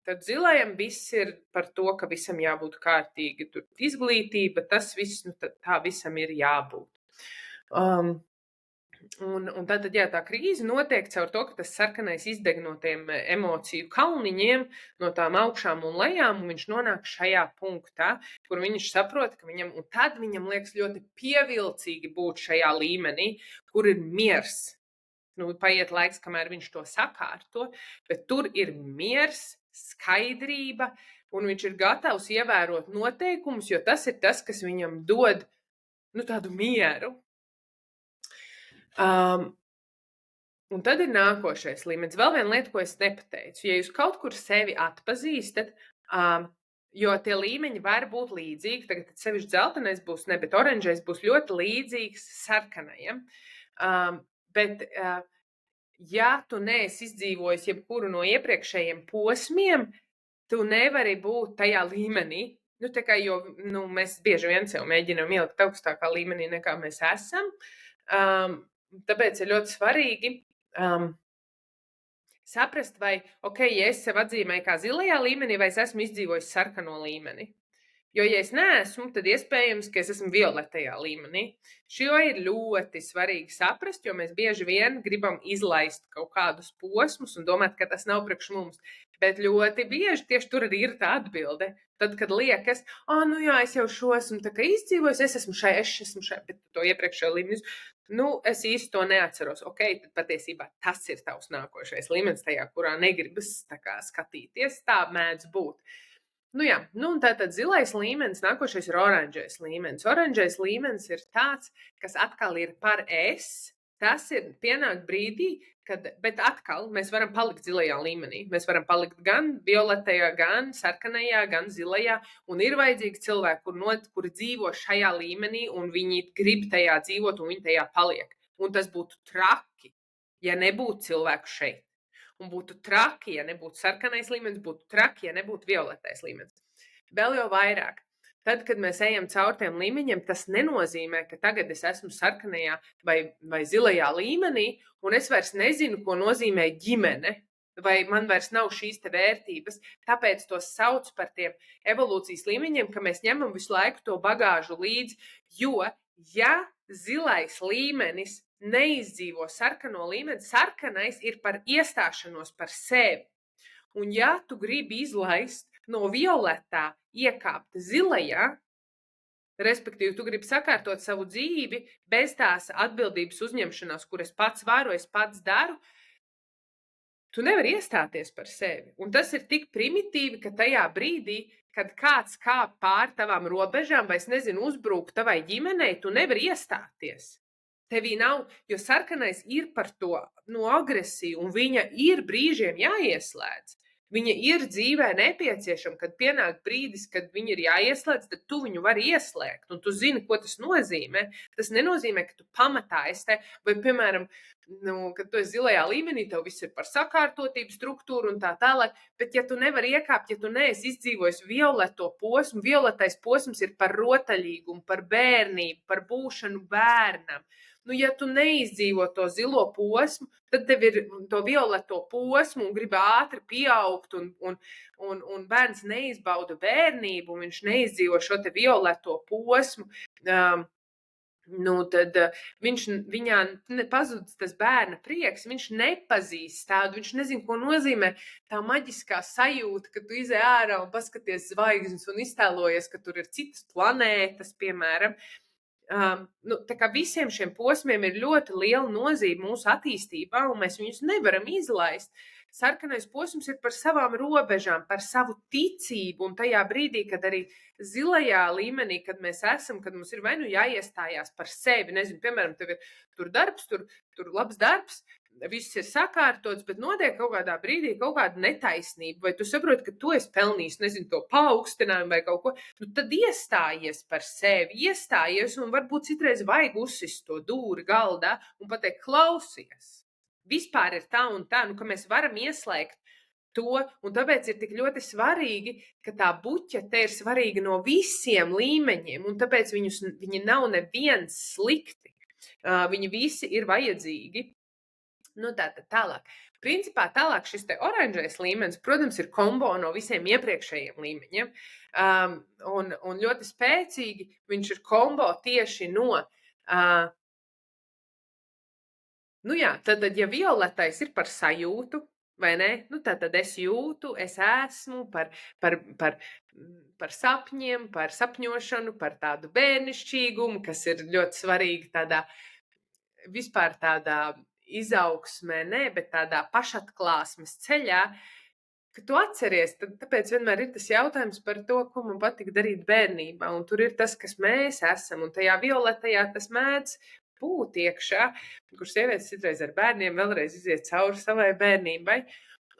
[SPEAKER 1] tad zilajam viss ir par to, ka visam jābūt kārtīgi, tur izglītība, tas viss, tā visam ir jābūt. Un tad, tā krīze notiek caur to, ka tas sarkanais izdeg no tiem emociju kalniņiem, no tām augšām un lejām, un viņš nonāk šajā punktā, kur viņš saprot, ka un tad viņam liekas ļoti pievilcīgi būt šajā līmenī, kur ir miers. Paiet laiks, kamēr viņš to sakārto, bet tur ir miers, skaidrība, un viņš ir gatavs ievērot noteikumus, jo tas ir tas, kas viņam dod tādu mieru. Un tad ir nākošais līmenis. Vēl viena lieta, ko es nepateicu. Ja jūs kaut kur sevi atpazīstat, jo tie līmeņi var būt līdzīgi, tagad sevišķi dzeltenais būs ne, bet oranžais būs ļoti līdzīgs sarkanajam. Bet, ja tu neesi izdzīvojis jebkuru no iepriekšējiem posmiem, tu nevari būt tajā līmenī. Nu, tā kā, jo mēs bieži vien sev mēģinām ielikt augstākā līmenī, nekā mēs esam. Tāpēc ir ļoti svarīgi saprast, vai, ja es sev atzīmēju kā zilajā līmenī, vai es esmu izdzīvojis sarkano līmeni. Jo, ja es neesmu, tad iespējams, ka es esmu violetajā līmenī. Šo ir ļoti svarīgi saprast, jo mēs bieži vien gribam izlaist kaut kādus posmus un domāt, ka tas nav priekš mums. Bet ļoti bieži tieši tur arī ir tā atbilde. Tad, kad liekas, es jau šo esmu izdzīvojis, es esmu šai, bet to iepriekšējo līmeni. Es īsti to neatceros. Tad patiesībā tas ir tavs nākošais līmenis tajā, kurā negribas skatīties. Tā mēdz būt. Un tātad zilais līmenis, nākošais ir oranžais līmenis. Oranžais līmenis ir tāds, kas atkal ir par es. Tas ir pienāk brīdī, bet atkal mēs varam palikt zilajā līmenī. Mēs varam palikt gan violetajā, gan sarkanajā, gan zilajā. Un ir vajadzīgi cilvēki, kuri dzīvo šajā līmenī, un viņi grib tajā dzīvot, un viņi tajā paliek. Un tas būtu traki, ja nebūtu cilvēku šeit. Un būtu traki, ja nebūtu sarkanais līmenis, būtu traki, ja nebūtu violetais līmenis. Vēl jau vairāk. Tad, kad mēs ejam caur tiem līmeņiem, tas nenozīmē, ka tagad es esmu sarkanajā vai zilajā līmenī, un es vairs nezinu, ko nozīmē ģimene, vai man vairs nav šīs te vērtības. Tāpēc tos sauc par tiem evolūcijas līmeņiem, ka mēs ņemam visu laiku to bagāžu līdzi, jo, ja zilais līmenis neizdzīvo sarkano līmeni, sarkanais ir par iestāšanos par sevi. Un ja tu gribi izlaist no violetā iekāpt zilajā, respektīvi tu gribi sakārtot savu dzīvi bez tās atbildības uzņemšanās, kur es pats varu, es pats daru, tu nevari iestāties par sevi. Un tas ir tik primitīvi, ka tajā brīdī, kad kāds kāp pār tavām robežām vai, es nezinu, uzbrūk tavai ģimenei, tu nevari iestāties. Tevī nav, jo sarkanais ir par to agresiju, un viņa ir brīžiem jāieslēdz. Viņa ir dzīvē nepieciešama, kad pienāk brīdis, kad viņa ir jāieslēdz, tad tu viņu vari ieslēgt, un tu zini, ko tas nozīmē. Tas nenozīmē, ka tu pamatā esi vai, piemēram, kad tu esi zilajā līmenī, tev viss ir par sakārtotību, struktūru un tā tālāk, bet ja tu nevari iekāpt, ja tu neesi izdzīvojis violeto posmu, violetais posms ir par rotaļīgumu, par bērnību, par būšanu bērnam. Ja tu neizdzīvo to zilo posmu, tad tev ir to violeto posmu un grib ātri pieaugt, un bērns neizbauda bērnību, un viņš neizdzīvo šo te violeto posmu, tad viņā pazudis tas bērna prieks, viņš nepazīst tādu, viņš nezina, ko nozīmē tā maģiskā sajūta, ka tu izej ārā un paskaties zvaigznes un iztēlojies, ka tur ir citas planētas, piemēram. Tā kā visiem šiem posmiem ir ļoti liela nozīme mūsu attīstībā, un mēs viņus nevaram izlaist. Sarkanais posms ir par savām robežām, par savu ticību, un tajā brīdī, kad arī zilajā līmenī, kad mēs esam, kad mums ir vai nu jāiestājās par sevi, nezinu, piemēram, tev ir tur darbs, tur labs darbs, viss ir sakārtots, bet notiek kaut kādā brīdī kaut kāda netaisnība, vai tu saproti, ka tu esi pelnījis, nezinu, to paaugstinājumu vai kaut ko, tad iestājies par sevi, iestājies, un varbūt citreiz vajag uzsist to dūri galdā un pateikt, klausies. Vispār ir tā un tā, ka mēs varam ieslēgt to, un tāpēc ir tik ļoti svarīgi, ka tā buķe te ir svarīga no visiem līmeņiem, un tāpēc viņi nav neviens slikti. Viņi visi ir vajadzīgi. Tālāk. Principā tālāk šis te oranžais līmenis, protams, ir kombo no visiem iepriekšējiem līmeņiem. Un ļoti spēcīgi viņš ir kombo tieši no... Tad, ja violetais ir par sajūtu, vai ne? Tad es jūtu, es esmu par sapņiem, par sapņošanu, par tādu bērnišķīgumu, kas ir ļoti svarīgi vispār tādā izaugsmē, bet tādā pašatklāsmes ceļā, ka tu atceries, tāpēc vienmēr ir tas jautājums par to, ko man patika darīt bērnībā, un tur ir tas, kas mēs esam, un tajā violetajā tas mēdz būt iekšā, kur sievietes citreiz ar bērniem vēlreiz iziet cauri savai bērnībai.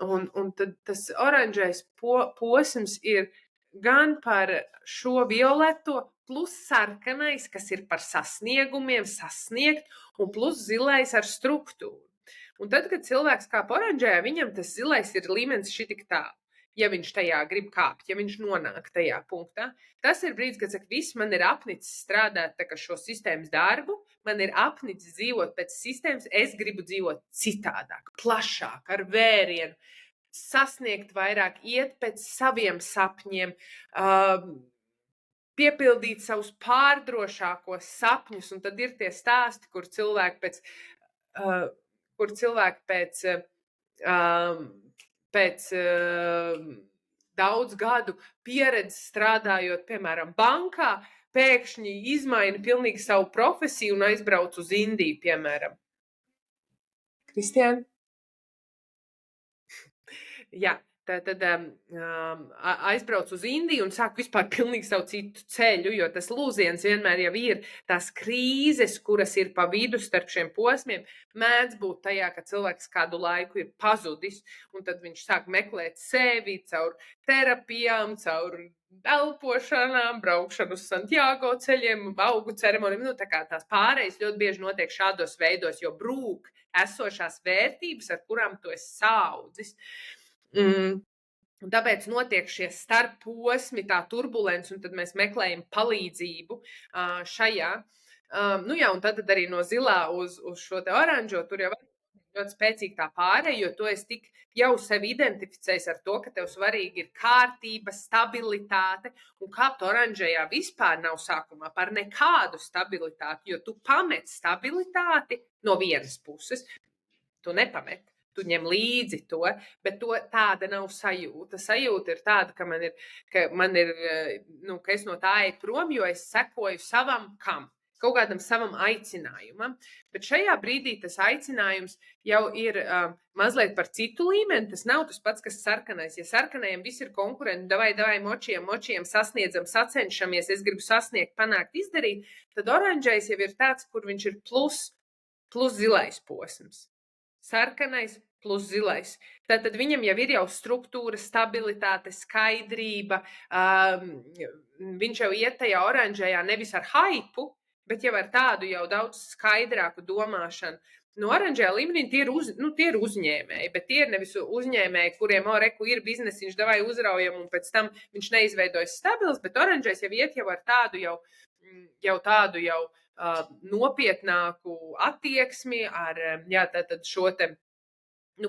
[SPEAKER 1] Un tad tas oranžais posms ir gan par šo violeto, plus sarkanais, kas ir par sasniegumiem, sasniegt, un plus zilais ar struktūru. Un tad, kad cilvēks kāp oranžajā, viņam tas zilais ir līmenis šitik tālu. Ja viņš tajā grib kāpt, ja viņš nonāk tajā punktā, tas ir brīdis, kad saka, viss man ir apnicis strādāt tā kā šo sistēmas darbu, man ir apnicis dzīvot pēc sistēmas, es gribu dzīvot citādāk, plašāk, ar vērienu, sasniegt vairāk, iet pēc saviem sapņiem, piepildīt savus pārdrošākos sapņus, un tad ir tie stāsti, kur cilvēki pēc daudz gadu pieredzes strādājot, piemēram, bankā, pēkšņi izmaina pilnīgi savu profesiju un aizbrauc uz Indiju, piemēram. Kristiāna? Jā. Tad aizbrauc uz Indiju un sāk vispār pilnīgi savu citu ceļu, jo tas lūziens vienmēr jau ir tās krīzes, kuras ir pa vidu starp šiem posmiem, mēdz būt tajā, ka cilvēks kādu laiku ir pazudis, un tad viņš sāk meklēt sevi caur terapijām, caur elpošanām, braukšanu uz Santiago ceļiem, augu ceremonijām. Tā kā tās pārējas ļoti bieži notiek šādos veidos, jo brūk esošās vērtības, ar kurām tu esi saudzis. Un tāpēc notiek šie starpposmi, tā turbulence, un tad mēs meklējam palīdzību šajā. Un tad arī no zilā uz šo te oranžo, tur jau ļoti spēcīga tā pārēja, jo tu esi tik jau sevi identificējis ar to, ka tev svarīgi ir kārtība, stabilitāte, un kāpt oranžajā vispār nav sākumā par nekādu stabilitāti, jo tu pamet stabilitāti no vienas puses, tu nepamet. Tu ņem līdzi to, bet tāda nav sajūta. Sajūta ir tāda, ka es no tā eju prom, jo es sekoju savam kaut kādam savam aicinājumam. Bet šajā brīdī tas aicinājums jau ir mazliet par citu līmeni. Tas nav tas pats, kas sarkanais. Ja sarkanajam viss ir konkurenti, davai, močiem, sasniedzam, sacenšamies, es gribu sasniegt, panākt, izdarīt, tad oranžais jau ir tāds, kur viņš ir plus zilais posms. Sarkanais plus zilais. Tātad viņam jau ir struktūra, stabilitāte, skaidrība. Viņš jau iet tajā oranžajā nevis ar haipu, bet jau ar tādu jau daudz skaidrāku domāšanu. No oranžajā līmenī tie ir uzņēmēji, bet tie ir nevis uzņēmēji, kuriem ir biznesiņš, davai uzraujam, un pēc tam viņš neizveidojas stabils, bet oranžais jau iet jau ar tādu nopietnāku attieksmi, ar šo te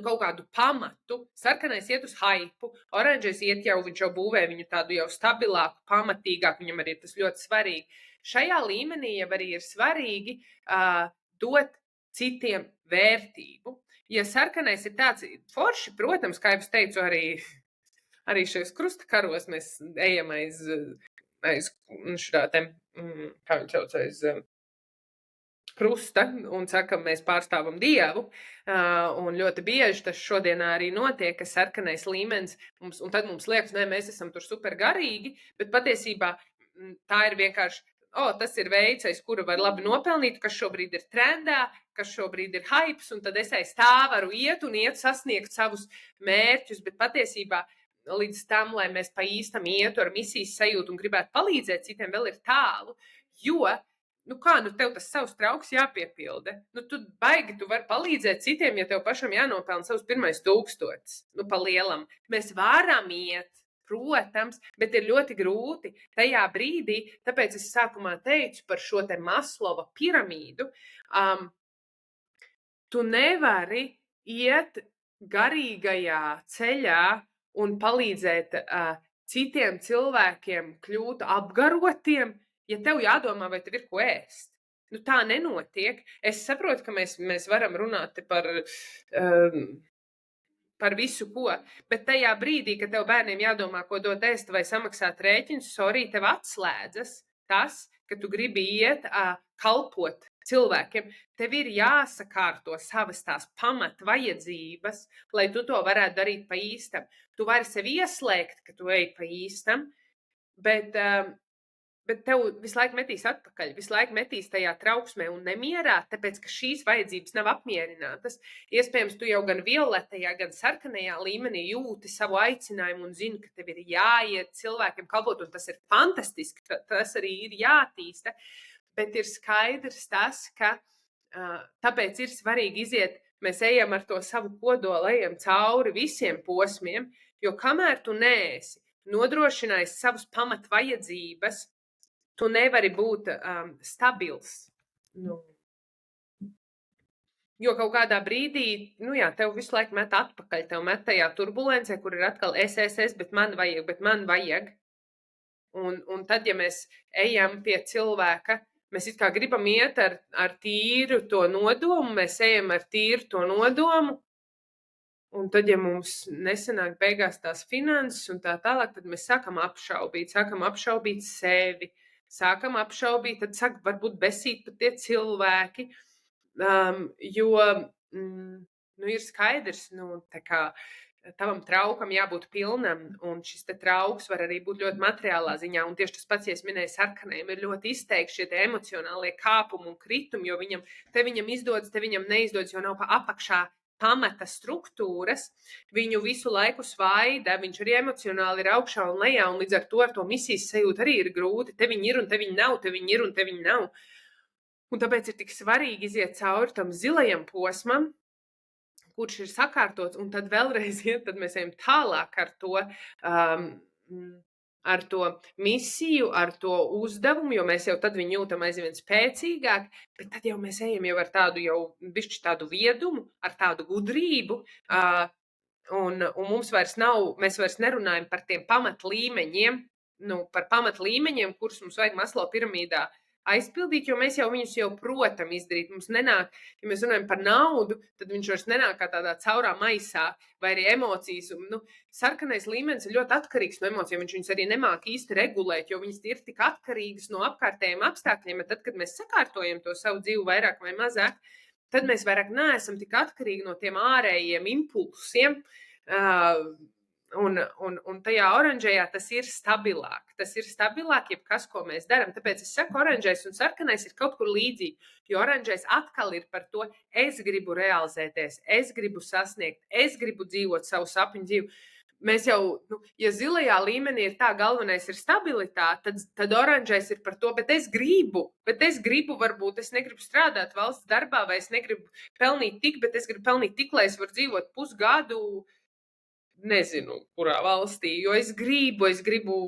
[SPEAKER 1] kaut kādu pamatu. Sarkanais iet uz haipu, oranžais iet viņš jau būvē viņu tādu jau stabilāku, pamatīgāku, viņam arī tas ļoti svarīgi. Šajā līmenī jau arī ir svarīgi dot citiem vērtību. Ja sarkanais ir tāds forši, protams, kā jau es teicu, arī šajos krusta karos mēs ejam aiz šā te, kā viņš sauc, aiz krusta un sakam, mēs pārstāvam Dievu, un ļoti bieži tas šodienā arī notiek, ka sarkanais līmenis, un tad mums liekas, mēs esam tur super garīgi, bet patiesībā tā ir vienkārši, tas ir veids, aiz kura var labi nopelnīt, kas šobrīd ir trendā, kas šobrīd ir hypes, un tad es aiz tā varu iet sasniegt savus mērķus, bet patiesībā līdz tam, lai mēs pa īstam ietu ar misijas sajūtu un gribētu palīdzēt citiem, vēl ir tālu, jo tev tas savs trauks jāpiepilda. Tu vari palīdzēt citiem, ja tev pašam jānopelna savus pirmais 1000. Pa lielam. Mēs varam iet, protams, bet ir ļoti grūti tajā brīdī, tāpēc es sākumā teicu par šo te Maslova piramīdu. Tu nevari iet garīgajā ceļā un palīdzēt citiem cilvēkiem kļūt apgarotiem, ja tev jādomā, vai tev ir ko ēst. Tā nenotiek. Es saprotu, ka mēs varam runāt par visu ko, bet tajā brīdī, kad tev bērniem jādomā, ko dot ēst vai samaksāt rēķinus, tev atslēdzas tas, ka tu gribi iet kalpot cilvēkiem. Tev ir jāsakārto savas tās pamat vajadzības, lai tu to varētu darīt pa īstam. Tu vari sevi ieslēgt, ka tu ej pa īstam, bet Bet tev visu laiku metīs atpakaļ, visu laiku metīs tajā trauksmē un nemierā, tāpēc, ka šīs vajadzības nav apmierinātas. Iespējams, tu jau gan violetajā, gan sarkanajā līmenī jūti savu aicinājumu un zini, ka tev ir jāiet cilvēkiem kalpot, un tas ir fantastiski, tas arī ir jātīsta. Bet ir skaidrs tas, ka tāpēc ir svarīgi iziet, mēs ejam ar to savu kodolu, ejam cauri visiem posmiem, jo kamēr tu neesi nodrošinājis savas pamatvajadzības, tu nevari būt stabils. Nu. Jo kaut kādā brīdī, tev visu laiku met atpakaļ, tev met tajā turbulencē, kur ir atkal es, bet man vajag. Un tad, ja mēs ejam pie cilvēka, mēs it kā gribam iet ar tīru to nodomu, mēs ejam ar tīru to nodomu, un tad, ja mums nesanāk beigās tās finanses un tā tālāk, tad mēs sākam apšaubīt sevi, sākam apšaubīt, tad sāk varbūt besīt pat tie cilvēki, jo ir skaidrs, tā kā tavam traukam jābūt pilnam, un šis te trauks var arī būt ļoti materiālā ziņā, un tieši tas pats, ja es minēju sarkanajiem, ir ļoti izteikti šie te emocionālie kāpumi un kritumi, jo viņam izdodas, te viņam neizdodas, jo nav pa apakšā pamata struktūras, viņu visu laiku svaida, viņš arī emocionāli ir augšā un lejā, un līdz ar to misijas sajūta arī ir grūti, te viņi ir un te viņi nav, te viņi ir un te viņi nav. Un tāpēc ir tik svarīgi iziet cauri tam zilajam posmam, kurš ir sakārtots, un tad vēlreiz tad mēs ejam tālāk ar to misiju, ar to uzdevumu, jo mēs jau tad viņu jūtam aizvien spēcīgāk, bet tad jau mēs ejam jau ar tādu jau bišķi tādu viedumu, ar tādu gudrību, un mums mēs vairs nerunājam par tiem pamatlīmeņiem, par pamatlīmeņiem, kurus mums vajag Maslow piramīdā aizpildīt, jo mēs jau viņus protam izdarīt. Mums nenāk, ja mēs runājam par naudu, tad viņš vairs nenāk kā tādā caurā maisā, vai arī emocijas. Sarkanais līmenis ir ļoti atkarīgs no emocijām, viņš viņus arī nemāk īsti regulēt, jo viņas ir tik atkarīgas no apkārtējiem apstākļiem, bet tad, kad mēs sakārtojam to savu dzīvi vairāk vai mazāk, tad mēs vairāk neesam tik atkarīgi no tiem ārējiem impulsiem, un tajā oranžajā tas ir stabilāk. Tas ir stabilāk, jebkas, ko mēs darām. Tāpēc es saku, oranžais un sarkanais ir kaut kur līdzīgi, jo oranžais atkal ir par to, es gribu realizēties, es gribu sasniegt, es gribu dzīvot savu sapņu dzīvi. Mēs jau, ja zilajā līmenī ir tā, galvenais ir stabilitāte, tad oranžais ir par to, bet es gribu, varbūt es negribu strādāt valsts darbā, vai es negribu pelnīt tik, bet es gribu pelnīt tik, lai es varu dzīvot pusgadu, nezinu, kurā valstī, jo es gribu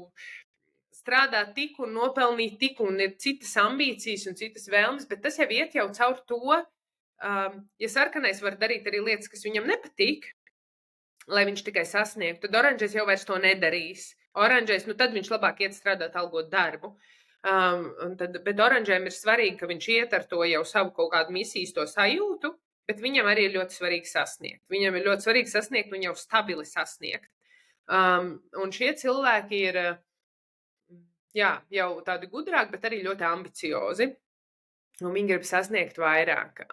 [SPEAKER 1] strādāt tik un nopelnīt tik, un ir citas ambīcijas un citas vēlmes, bet tas jau iet jau caur to, ja sarkanais var darīt arī lietas, kas viņam nepatīk, lai viņš tikai sasniegtu, tad oranžais jau vairs to nedarīs. Oranžais, tad viņš labāk iet strādāt algot darbu. Bet oranžiem ir svarīgi, ka viņš iet ar to jau savu kaut kādu misijas to sajūtu, bet viņam arī ir ļoti svarīgi sasniegt. Viņam ir ļoti svarīgi sasniegt un jau stabili sasniegt. Un šie cilvēki ir jau tādi gudrāki, bet arī ļoti ambiciozi. Un viņi grib sasniegt vairāk.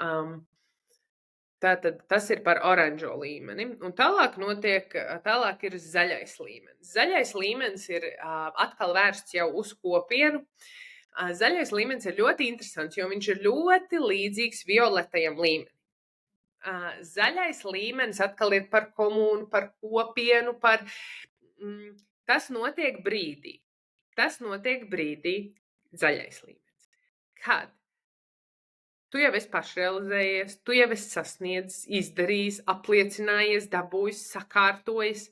[SPEAKER 1] Tātad tas ir par oranžo līmeni. Un tālāk ir zaļais līmenis. Zaļais līmenis ir atkal vērsts jau uz kopienu. Zaļais līmenis ir ļoti interesants, jo viņš ir ļoti līdzīgs violetajam līmenim. Zaļais līmenis atkal ir par komūnu, par kopienu, tas notiek brīdī. Zaļais līmenis. Kad? Tu jau esi pašrealizējies, tu jau esi sasniedzis, izdarījis, apliecinājies, dabūjis, sakārtojis,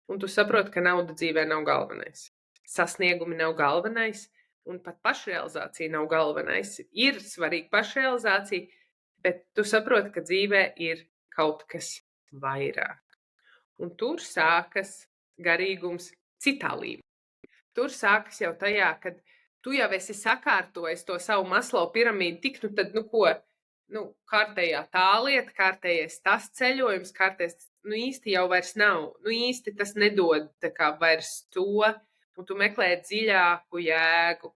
[SPEAKER 1] un tu saproti, ka nauda dzīvē nav galvenais. Sasniegumi nav galvenais, un pat pašrealizācija nav galvenais. Ir svarīga pašrealizācija, bet tu saproti, ka dzīvē ir kaut kas vairāk. Un tur sākas garīgums citā līmenī. Tur sākas jau tajā, kad tu jau esi sakārtojis to savu Maslow piramīdu, tik tad, kārtējā tā lieta, kārtējais tas ceļojums, īsti jau vairs nav, īsti tas nedod tā kā vairs to, un tu meklē dziļāku jēgu.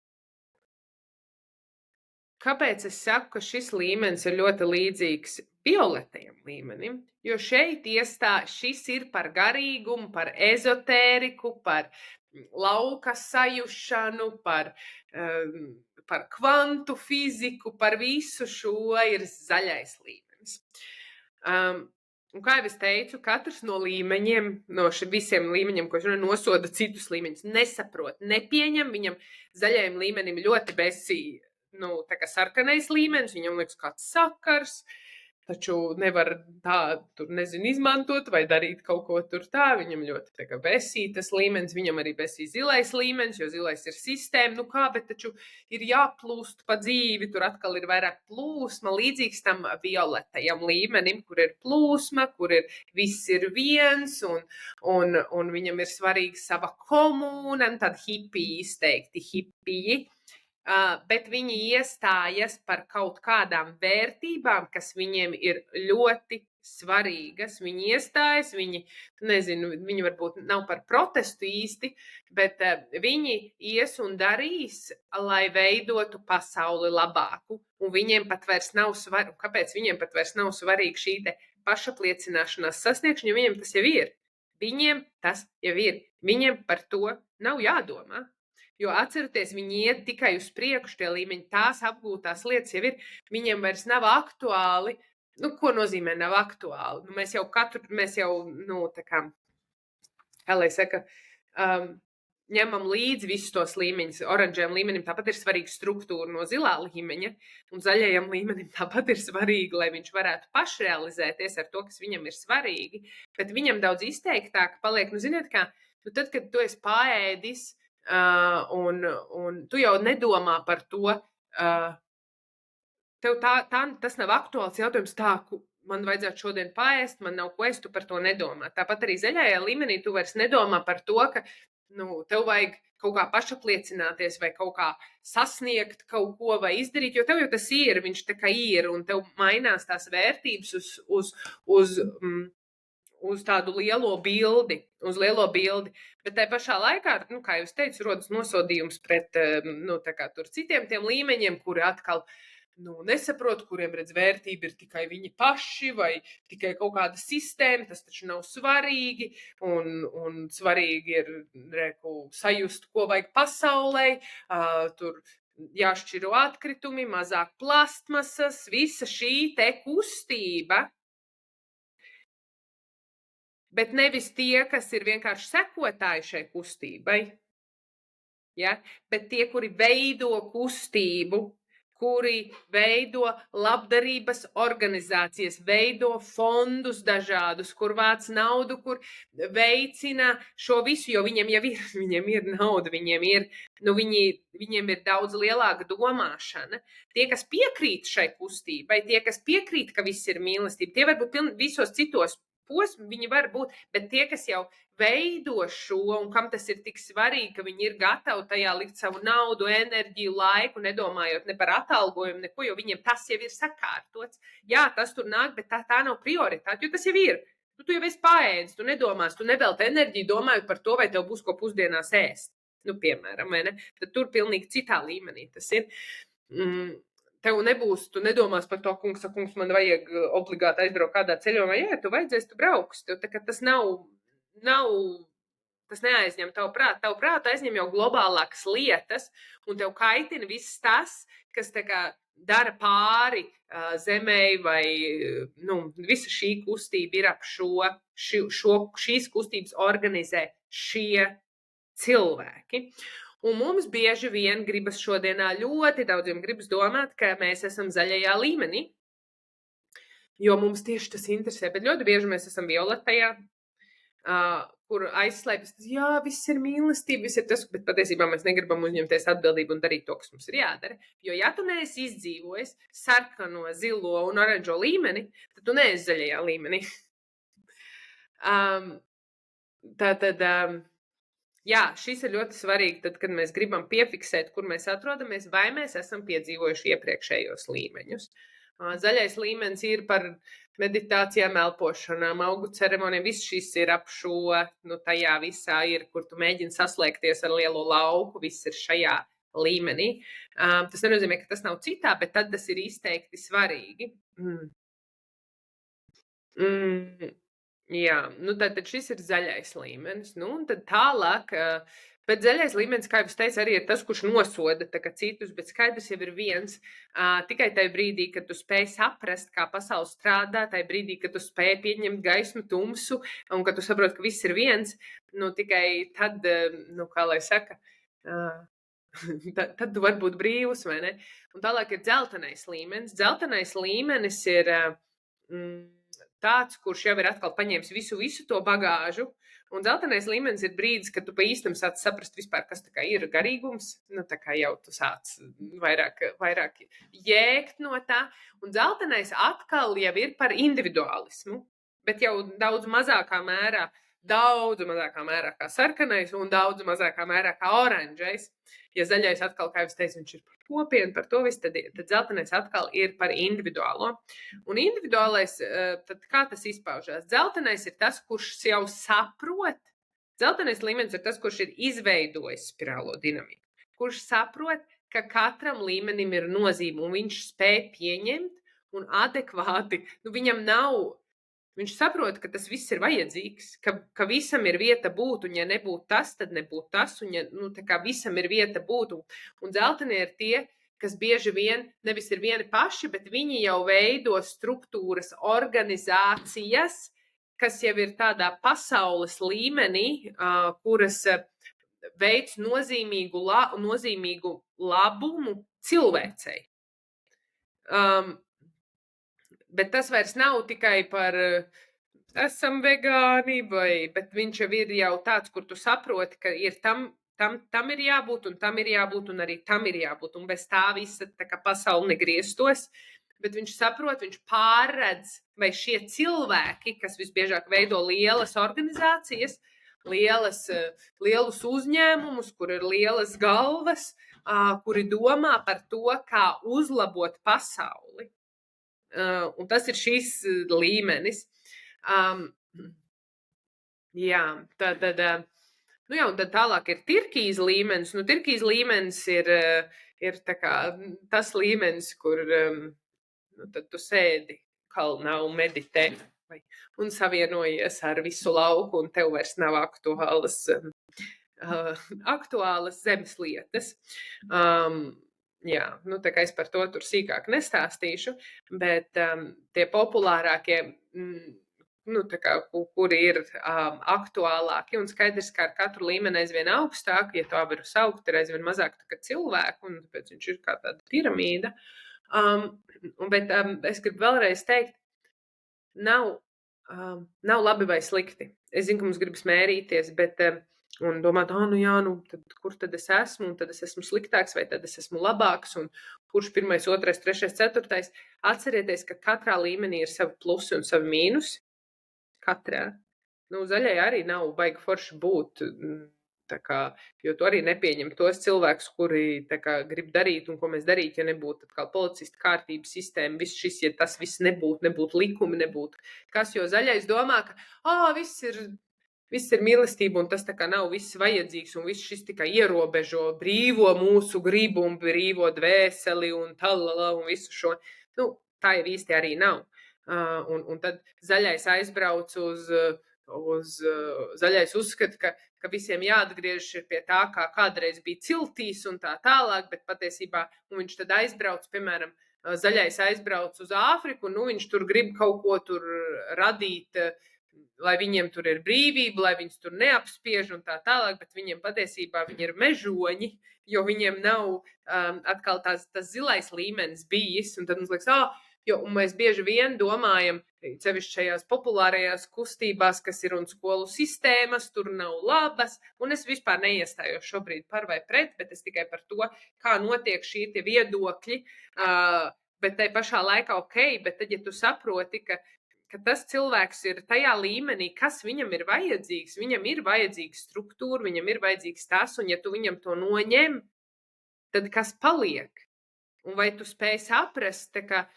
[SPEAKER 1] kāpēc es saku, ka šis līmenis ir ļoti līdzīgs violetajam līmenim? Jo šeit šis ir par garīgumu, par ezotēriku, par lauka sajušanu, par kvantu fiziku, par visu šo ir zaļais līmenis. Un kā jau es teicu, katrs no līmeņiem, no visiem līmeņiem, ko es runāju, nosoda citus līmeņus, nesaprot, nepieņem, viņam zaļajam līmenim ļoti besī, tā kā sarkanais līmenis, viņam liekas kāds sakars, taču nevar tā, tur nezinu, izmantot vai darīt kaut ko tur tā, viņam ļoti tā kā besī tas līmenis, viņam arī besī zilais līmenis, jo zilais ir sistēma, bet taču ir jāplūst pa dzīvi, tur atkal ir vairāk plūsma, līdzīgs tam violetajam līmenim, kur ir plūsma, kur viss ir viens, un viņam ir svarīga sava komūna, tad hipiji izteikti hipiji. Bet viņi iestājas par kaut kādām vērtībām, kas viņiem ir ļoti svarīgas. Viņi iestājas, viņi varbūt nav par protestu īsti, bet viņi ies un darīs, lai veidotu pasauli labāku. Un viņiem pat vairs nav svarīgi, kāpēc viņiem pat vairs nav svarīgi šī te pašapliecināšanās sasniegšana, jo viņiem tas jau ir. Viņiem tas jau ir. Viņiem par to nav jādomā. Jo atcerieties, viņi iet tikai uz priekšu, tie līmeņi, tās apgūtās lietas jau ir, viņiem vairs nav aktuāli. Ko nozīmē nav aktuāli? Mēs jau tā kā lai saka, ņemam līdzi visus tos līmeņus. Oranžajam līmenim tāpat ir svarīga struktūra no zilā līmeņa, un zaļajam līmenim tāpat ir svarīgi, lai viņš varētu pašrealizēties ar to, kas viņam ir svarīgi. Bet viņam daudz izteiktāk paliek, ziniet kā, tad, kad tu esi paēdis, un tu jau nedomā par to, tev tas nav aktuāls jautājums man vajadzētu šodien paēst, man nav ko ēst, tu par to nedomā. Tāpat arī zaļajā līmenī tu vairs nedomā par to, ka tev vajag kaut kā pašapliecināties vai kaut kā sasniegt kaut ko vai izdarīt, jo tev jau tas ir, viņš tā kā ir, un tev mainās tās vērtības uz tādu lielo bildi, bet tai pašā laikā, kā jūs teicu, rodas nosodījums pret tur citiem tiem līmeņiem, kuri atkal nesaprot, kuriem redz vērtība ir tikai viņi paši vai tikai kaut kāda sistēma, tas taču nav svarīgi, un svarīgi ir sajust, ko vajag pasaulē, tur jāšķiro atkritumi, mazāk plastmasas, visa šī te kustība. Bet nevis tie, kas ir vienkārši sekotāji šai kustībai, bet tie, kuri veido kustību, kuri veido labdarības organizācijas, veido fondus dažādus, kur vāc naudu, kur veicina šo visu, jo viņiem ir nauda, viņiem ir daudz lielāka domāšana. Tie, kas piekrīt šai kustībai, tie, kas piekrīt, ka viss ir mīlestība, tie varbūt visos citos posmi viņi var būt, bet tie, kas jau veido šo un kam tas ir tik svarīgi, ka viņi ir gatavi tajā likt savu naudu, enerģiju, laiku, nedomājot ne par atalgojumu, neko, jo viņiem tas jau ir sakārtots. Jā, tas tur nāk, bet tā nav prioritāte, jo tas jau ir. Tu jau esi paēdis, tu nedomās, tu nevelti enerģiju, domājot par to, vai tev būs ko pusdienās ēst. Piemēram, vai ne? Tad tur pilnīgi citā līmenī tas ir. Tev nebūs, tu nedomās par to, kungs, man vajag obligāti aizbraukt kādā ceļojumā. Jā, tu vajadzēs, tu brauks. Tas tas neaizņem tavu prātu. Tavu prātu aizņem jau globālākas lietas, un tev kaitina viss tas, kas dara pāri zemei, vai visa šī kustība ir ap šīs kustības organizē šie cilvēki. Un mums bieži vien gribas šodienā ļoti daudziem gribas domāt, ka mēs esam zaļajā līmenī, jo mums tieši tas interesē, bet ļoti bieži mēs esam violetajā, kur aizslēpjas, jā, viss ir mīlestība, viss ir tas, bet patiesībā mēs negribam uzņemties atbildību un darīt to, kas mums ir jādara. Jo ja tu neesi izdzīvojis sarkano, zilo un oranžo līmeni, tad tu neesi zaļajā līmenī. Jā, šis ir ļoti svarīgi, tad, kad mēs gribam piefiksēt, kur mēs atrodamies, vai mēs esam piedzīvojuši iepriekšējos līmeņus. Zaļais līmenis ir par meditācijām, elpošanām, augu ceremonijām, viss šis ir ap šo, tajā visā ir, kur tu mēģini saslēgties ar lielo lauku, viss ir šajā līmenī. Tas nenozīmē, ka tas nav citā, bet tad tas ir izteikti svarīgi. Jā, tad šis ir zaļais līmenis. Un tad tālāk, bet zaļais līmenis, kā jau es teicu, arī ir tas, kurš nosoda citus, bet skaidrs jau ir viens. Tikai tajā brīdī, kad tu spēj saprast, kā pasaule strādā, tajā brīdī, kad tu spēj pieņemt gaismu, tumsu, un kad tu saproti, ka viss ir viens, tikai tad, kā lai saka, tad tu vari būt brīvs, vai ne? Un tālāk ir dzeltenais līmenis. Dzeltenais līmenis ir tāds, kurš jau ir atkal paņēmis visu to bagāžu. Un dzeltenais līmenis ir brīdis, kad tu pa īstam sāc saprast vispār, kas ir garīgums. Tā kā jau tu sāc vairāk jēgt no tā. Un dzeltenais atkal jau ir par individualismu, bet jau daudz mazākā mērā kā sarkanais un daudz mazākā mērā kā oranžais. Ja zaļais atkal, kā jau es teicu, viņš ir par kopienu, par to visu, tad dzeltenais atkal ir par individuālo. Un individuālais, tad kā tas izpaužās? Dzeltenais ir tas, kurš jau saprot. Dzeltenais līmenis ir tas, kurš ir izveidojis spirālo dinamiku. Kurš saprot, ka katram līmenim ir nozīme, un viņš spēj pieņemt un adekvāti. Viņam nav. Viņš saprot, ka tas viss ir vajadzīgs, ka visam ir vieta būt, un ja nebūtu tas, tad nebūtu tas, un ja, visam ir vieta būt. Un dzeltenie ir tie, kas bieži vien nevis ir vieni paši, bet viņi jau veido struktūras, organizācijas, kas jau ir tādā pasaules līmenī, kuras veids nozīmīgu labumu cilvēcei. Bet tas vairs nav tikai par esam vegāni, bet viņš jau ir tāds, kur tu saproti, ka ir tam ir jābūt, un tam ir jābūt, un arī tam ir jābūt. Un bez tā visa pasaule negrieztos. Bet viņš saprot, viņš pārredz, vai šie cilvēki, kas visbiežāk veido lielas organizācijas, lielus uzņēmumus, kur ir lielas galvas, kuri domā par to, kā uzlabot pasauli. Un tas ir šīs līmenis. Tad tālāk ir tirkīza līmenis. Tirkīza līmenis ir tas līmenis, kur tad tu sēdi kalnā un meditē un savienojies ar visu lauku, un tev vairs nav aktuālas zemeslietas. Es par to tur sīkāk nestāstīšu, bet tie populārākie, kuri ir aktuālāki, un skaidrs, ka ar katru līmeni aizvien augstāk, ja tā var saukt, ir aizvien mazāk cilvēku, un tāpēc viņš ir kā tāda piramīda. Bet es gribu vēlreiz teikt, nav labi vai slikti. Es zinu, ka mums gribas mērīties, bet un domāt, tad kur tad es esmu, un tad es esmu sliktāks, vai tad es esmu labāks, un kurš 1, 2, 3, 4. Atcerieties, ka katrā līmenī ir savi plusi un savi mīnusi. Katrā. Zaļai arī nav baigi forši būt, jo tu arī nepieņem tos cilvēkus, kuri grib darīt, un ko mēs darītu, ja nebūtu atkal policista kārtības sistēma, viss šis, ja tas viss nebūtu likumi, nebūtu kas, jo zaļais domā, ka viss ir mīlestība, un tas nav viss vajadzīgs, un viss šis tikai ierobežo brīvo mūsu gribu un brīvo dvēseli un talala un visu šo. Tā jau īsti arī nav. Un tad zaļais aizbrauc zaļais uzskata, ka visiem jāatgriežas pie tā, kā kādreiz bija ciltīs un tā tālāk, bet patiesībā viņš tad aizbrauc, piemēram, zaļais aizbrauc uz Āfriku, viņš tur grib kaut ko tur radīt, lai viņiem tur ir brīvība, lai viņus tur neapspiež un tā tālāk, bet viņiem patiesībā viņi ir mežoņi, jo viņiem nav atkal tas zilais līmenis bijis, un tad mums liekas, un mēs bieži vien domājam, sevišķi šajās populārajās kustībās, kas ir un skolu sistēmas, tur nav labas, un es vispār neiestājos šobrīd par vai pret, bet es tikai par to, kā notiek šie tie viedokļi, bet tai pašā laikā bet tad, ja tu saproti, ka tas cilvēks ir tajā līmenī, kas viņam ir vajadzīgs, viņam ir vajadzīga struktūra, viņam ir vajadzīgs tas, un ja tu viņam to noņem, tad kas paliek? Un vai tu spēj saprast, ka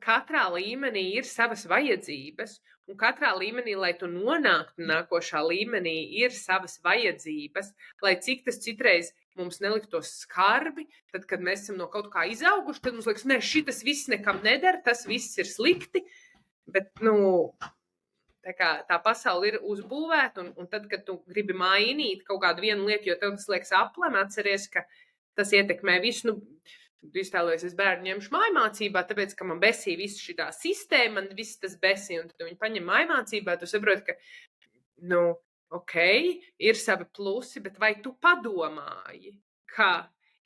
[SPEAKER 1] katrā līmenī ir savas vajadzības, Un katrā līmenī, lai tu nonāktu nākošā līmenī, ir savas vajadzības, lai cik tas citreiz mums neliktos skarbi, tad, kad mēs esam no kaut kā izauguši, tad mums liekas, ne, šitas viss nekam nedara, tas viss ir slikti, bet, tā pasaule ir uzbūvēta, un tad, kad tu gribi mainīt kaut kādu vienu lietu, jo tev tas liekas aplam, atceries, ka tas ietekmē visu, iztēlojies, es bērnu ņemšu mājmācībā, tāpēc, ka man besīja visu šitā sistēma, man viss tas besīja, un tad viņi paņem mājmācībā, tu saproti, ka, ok, ir savi plusi, bet vai tu padomāji, ka,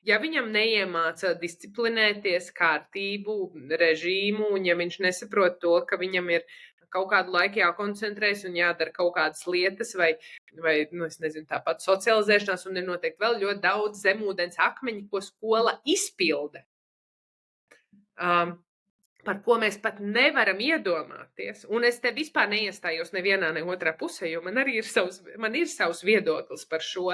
[SPEAKER 1] ja viņam neiemāca disciplinēties, kārtību, režīmu, un ja viņš nesaprot to, ka viņam ir kaut kādu laiku jākoncentrēs un jādara kaut kādas lietas, vai es nezinu, tāpat socializēšanās, un ir noteikti vēl ļoti daudz zemūdens akmeņi, ko skola izpilda, par ko mēs pat nevaram iedomāties. Un es te vispār neiestājos nevienā, ne otrā pusē, jo man arī ir savs viedoklis par šo.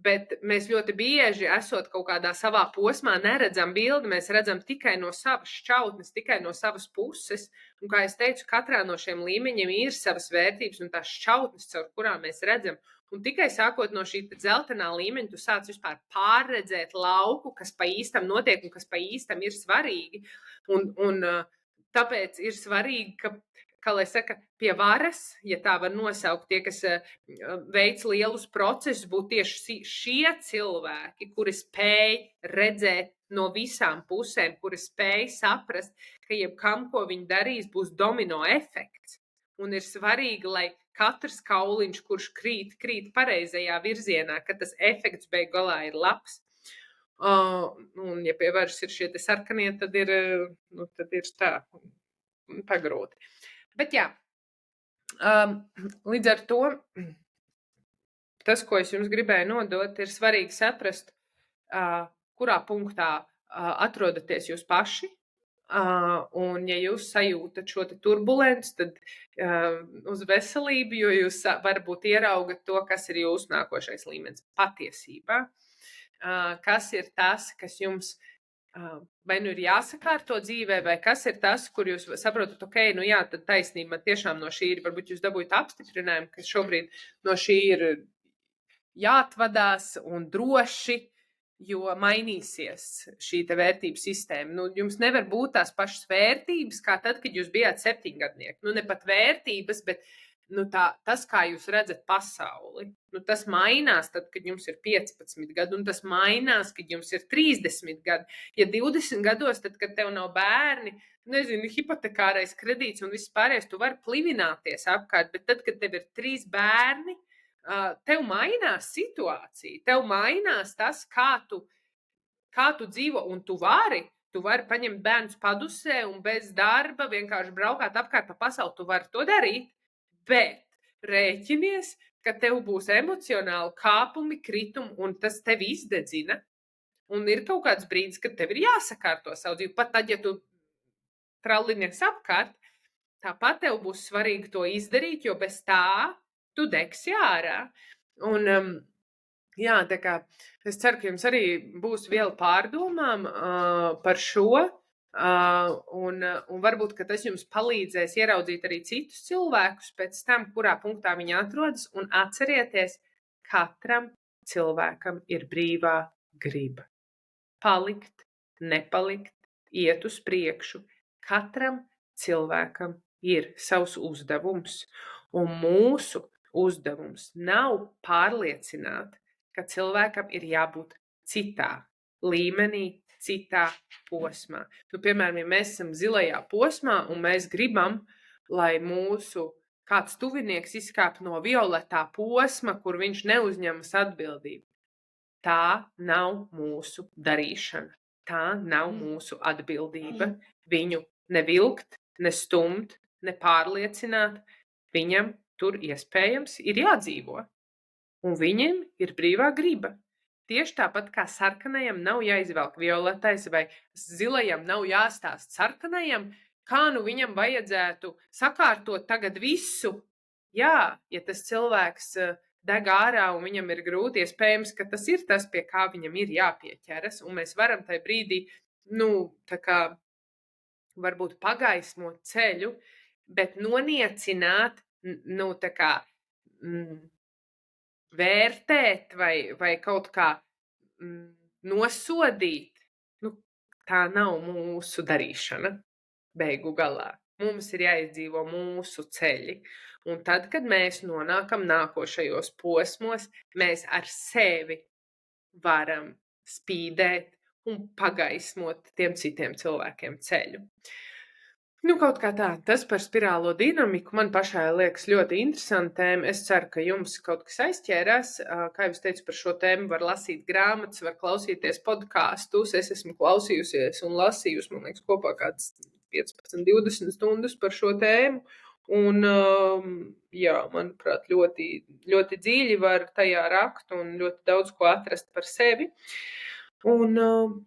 [SPEAKER 1] Bet mēs ļoti bieži, esot kaut kādā savā posmā, neredzam bildi, mēs redzam tikai no savas šķautnes, tikai no savas puses. Un, kā es teicu, katrā no šiem līmeņiem ir savas vērtības un tās šķautnes, caur kurām mēs redzam. Un tikai sākot no šī dzeltenā līmeņa, tu sāc vispār pārredzēt lauku, kas pa īstam notiek un kas pa īstam ir svarīgi. Un tāpēc ir svarīgi, kā lai saka, pie varas, ja tā var nosaukt, tie, kas veic lielus procesus, būtu tieši šie cilvēki, kuri spēj redzēt no visām pusēm, kuri spēj saprast, ka jebkam, ko viņi darīs, būs domino efekts. Un ir svarīgi, lai katrs kauliņš, kurš krīt pareizajā virzienā, ka tas efekts beig galā ir labs. Un, ja pie varas ir šie te sarkanie, tad ir tā pagrūti. Bet jā, līdz ar to tas, ko es jums gribēju nodot, ir svarīgi saprast, kurā punktā atrodaties jūs paši. Un ja jūs sajūtat šo turbulenci, tad uz veselību, jo jūs varbūt ieraugat to, kas ir jūsu nākošais līmenis patiesībā. Kas ir tas, kas jums vai nu ir jāsakārto dzīvē, vai kas ir tas, kur jūs saprotat, ok, jā, tad taisnība man tiešām no šī ir, varbūt jūs dabūjat apstiprinājumu, ka šobrīd no šī ir jāatvadās un droši, jo mainīsies šī te vērtību sistēma. Jums nevar būt tās pašas vērtības, kā tad, kad jūs bijāt 7-gadnieki. Ne pat vērtības, bet tas, kā jūs redzat pasauli, tas mainās tad, kad jums ir 15 gadi, un tas mainās, kad jums ir 30 gadi. Ja 20 gados, tad, kad tev nav bērni, nezinu, hipotekārais kredīts un viss pārējais, tu vari plivināties apkārt, bet tad, kad tev ir 3 bērni, tev mainās situācija, tev mainās tas, kā tu dzīvo, un tu vari paņemt bērnus padusē un bez darba vienkārši braukāt apkārt pa pasauli, tu vari to darīt. Bet rēķinies, ka tev būs emocionāli kāpumi, kritumi, un tas tevi izdedzina. Un ir kaut kāds brīdis, kad tev ir jāsakārto savu dzīvi. Pat tad, ja tu trallinies apkārt, tāpat tev būs svarīgi to izdarīt, jo bez tā tu degsi ārā. Un, jā, tā kā es ceru, ka jums arī būs viela pārdomām par šo. Un varbūt, ka tas jums palīdzēs ieraudzīt arī citus cilvēkus pēc tam, kurā punktā viņi atrodas, un atcerieties, katram cilvēkam ir brīvā griba. Palikt, nepalikt, iet uz priekšu. Katram cilvēkam ir savs uzdevums, un mūsu uzdevums nav pārliecināt, ka cilvēkam ir jābūt citā līmenī, citā posmā. Piemēram, ja mēs esam zilajā posmā un mēs gribam, lai mūsu kāds tuvinieks izkāp no violetā posma, kur viņš neuzņemas atbildību. Tā nav mūsu darīšana. Tā nav mūsu atbildība. Viņu nevilkt, nestumt, nepārliecināt. Viņam tur iespējams ir jādzīvo. Un viņiem ir brīvā griba. Tieši tāpat kā sarkanajam nav jāizvelk violetais vai zilajam nav jāstāst sarkanajam, kā viņam vajadzētu sakārtot tagad visu. Jā, ja tas cilvēks deg ārā un viņam ir grūti, iespējams, ka tas ir tas, pie kā viņam ir jāpieķeras, un mēs varam tajā brīdī, tā kā varbūt pagaismot ceļu, bet noniecināt, tā kā vērtēt vai kaut kā nosodīt. Tā nav mūsu darīšana beigu galā. Mums ir jāizdzīvo mūsu ceļi. Un tad, kad mēs nonākam nākošajos posmos, mēs ar sevi varam spīdēt un pagaismot tiem citiem cilvēkiem ceļu. Kaut kā tā, tas par spirālo dinamiku man pašai liekas ļoti interesanti tēma. Es ceru, ka jums kaut kas aizķērās. Kā jau es teicu, par šo tēmu var lasīt grāmatas, var klausīties podkāstus. Es esmu klausījusies un lasījusi, man liekas, kopā kāds 15, 20 stundas par šo tēmu. Un, jā, manuprāt, ļoti, ļoti dziļi var tajā rakt un ļoti daudz ko atrast par sevi. Un,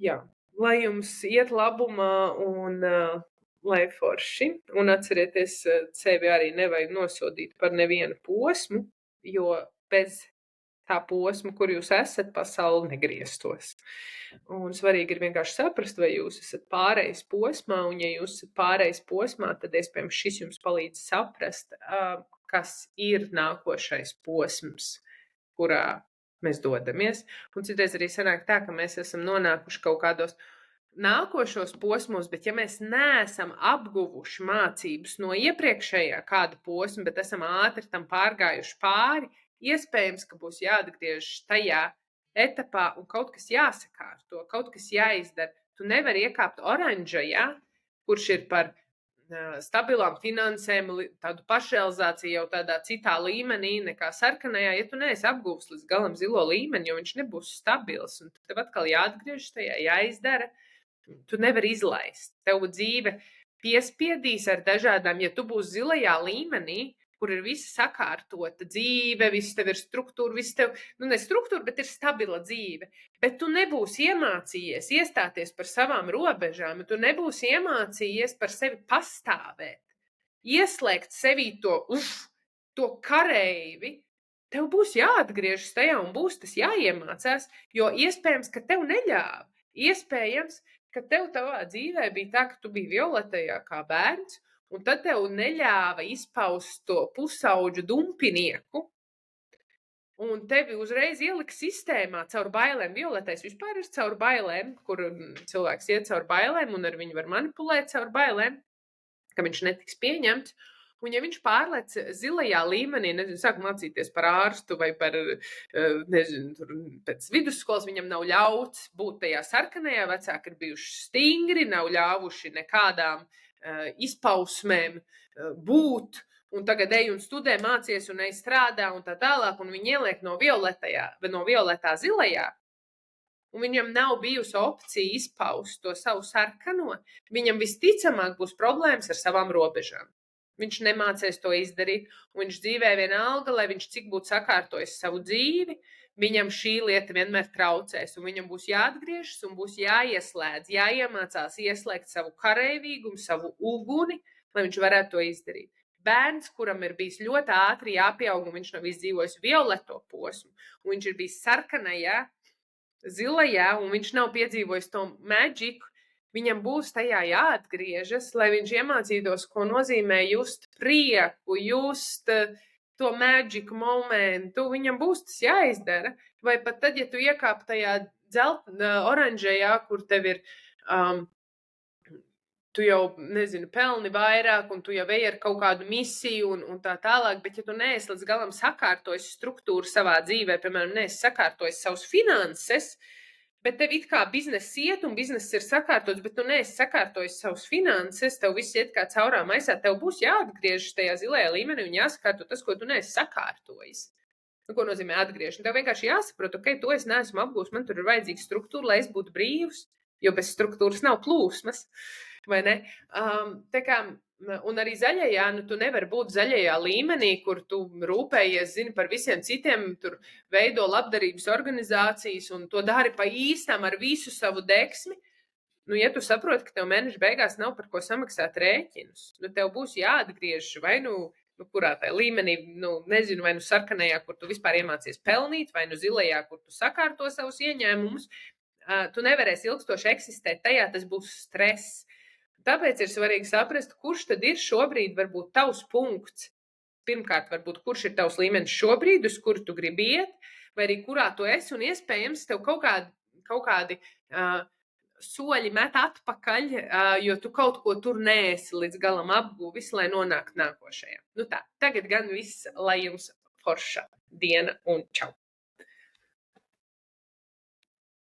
[SPEAKER 1] jā, lai jums iet labumā un lai forši, un atcerieties, sevi arī nevajag nosodīt par nevienu posmu, jo bez tā posma, kur jūs esat, pasaule negrieztos. Un svarīgi ir vienkārši saprast, vai jūs esat pārejas posmā, un ja jūs esat pārejas posmā, tad iespējams šis jums palīdz saprast, kas ir nākošais posms, kurā mēs dodamies. Un citreiz arī sanāk tā, ka mēs esam nonākuši kaut kādos nākošos posmos, bet ja mēs neesam apguvuši mācības no iepriekšējā kāda posma, bet esam ātri tam pārgājuši pāri, iespējams, ka būs jāatgriežas tajā etapā un kaut kas jāsakārto, kaut kas jāizdara. Tu nevari iekāpt oranžajā, kurš ir par stabilām finansēm, tādu pašrealizāciju jau tādā citā līmenī nekā sarkanajā, ja tu neesi apguvis līdz galam zilo līmeni, jo viņš nebūs stabils, un tev atkal jāatgriežas tajā, jāizdara. Tu nevari izlaist. Tev dzīve piespiedīs ar dažādām, ja tu būsi zilajā līmenī, kur ir visa sakārtota dzīve, viss tev ir struktūra, viss tev, ne struktūra, bet ir stabila dzīve. Bet tu nebūsi iemācījies iestāties par savām robežām, tu nebūsi iemācījies par sevi pastāvēt, ieslēgt sevī to kareivi. Tev būs jāatgriežas tajā un būs tas jāiemācās, jo iespējams, ka tev neļāva. Iespējams, ka tev tavā dzīvē bija tā, ka tu biji violetajā kā bērns, un tad tev neļāva izpaust to pusauģu dumpinieku, un tevi uzreiz ielika sistēmā caur bailēm. Violetais vispār ir caur bailēm, kur cilvēks iet caur bailēm, un ar viņu var manipulēt caur bailēm, ka viņš netiks pieņemts. Un ja viņš pārlec zilajā līmenī, sāk mācīties par ārstu vai par, pēc vidusskolas, viņam nav ļauts būt tajā sarkanajā, vecāki ir bijuši stingri, nav ļāvuši nekādām izpausmēm būt, un tagad ej un studē, mācies un ej strādā un tā tālāk, un viņi ieliek no violetā zilajā, un viņam nav bijusi opcija izpaust to savu sarkano, viņam visticamāk būs problēmas ar savām robežām. Viņš nemācēs to izdarīt, un viņš dzīvē vienalga, lai viņš cik būtu sakārtojis savu dzīvi, viņam šī lieta vienmēr traucēs, un viņam būs jāatgriežas un būs jāieslēdz, jāiemācās ieslēgt savu kareivīgumu, savu uguni, lai viņš varētu to izdarīt. Bērns, kuram ir bijis ļoti ātri jāpieaug, un viņš nav izdzīvojis violeto posmu, un viņš ir bijis sarkanajā, zilajā, un viņš nav piedzīvojis to maģiku, viņam būs tajā jāatgriežas, lai viņš iemācītos, ko nozīmē just prieku, just to magic momentu. Viņam būs tas jāizdara. Vai pat tad, ja tu iekāp tajā oranžajā, kur tev ir, tu jau, pelni vairāk, un tu jau ej ar kaut kādu misiju un tā tālāk, bet ja tu neesi līdz galam sakārtojis struktūru savā dzīvē, piemēram, neesi sakārtojis savus finanses, bet tev it kā bizness iet, un bizness ir sakārtots, bet tu neesi sakārtojis savus finanses, tev viss iet kā caurā maisā, tev būs jāatgriežas tajā zilajā līmenī un jāsakārto tas, ko tu neesi sakārtojis. Ko nozīmē atgriežas? Tev vienkārši jāsaprot, ok, to es neesmu apgūst, man tur ir vajadzīga struktūra, lai es būtu brīvs, jo bez struktūras nav plūsmas, vai ne? Tā kā, un arī zaļajā, tu nevari būt zaļajā līmenī, kur tu rūpējies, zini par visiem citiem, tur veido labdarības organizācijas un to dari pa īstām ar visu savu deksmi. Ja tu saproti, ka tev mēneša beigās nav par ko samaksāt rēķinus, tev būs jāatgriežas vai kurā tajā līmenī, nezinu, vai sarkanajā, kur tu vispār iemācies pelnīt, vai zilajā, kur tu sakārto savus ieņēmumus. Tu nevarēsi ilgstoši eksistēt tajā, tas būs stress. Tāpēc ir svarīgi saprast, kurš tad ir šobrīd varbūt tavs punkts. Pirmkārt, varbūt kurš ir tavs līmenis šobrīd, uz kuru tu gribi iet, vai arī kurā tu esi, un iespējams tev kaut kādi soļi met atpakaļ, jo tu kaut ko tur neesi līdz galam apguvis, lai nonāktu nākošajā. Nu tā, tagad gan viss, lai jums forša diena un čau!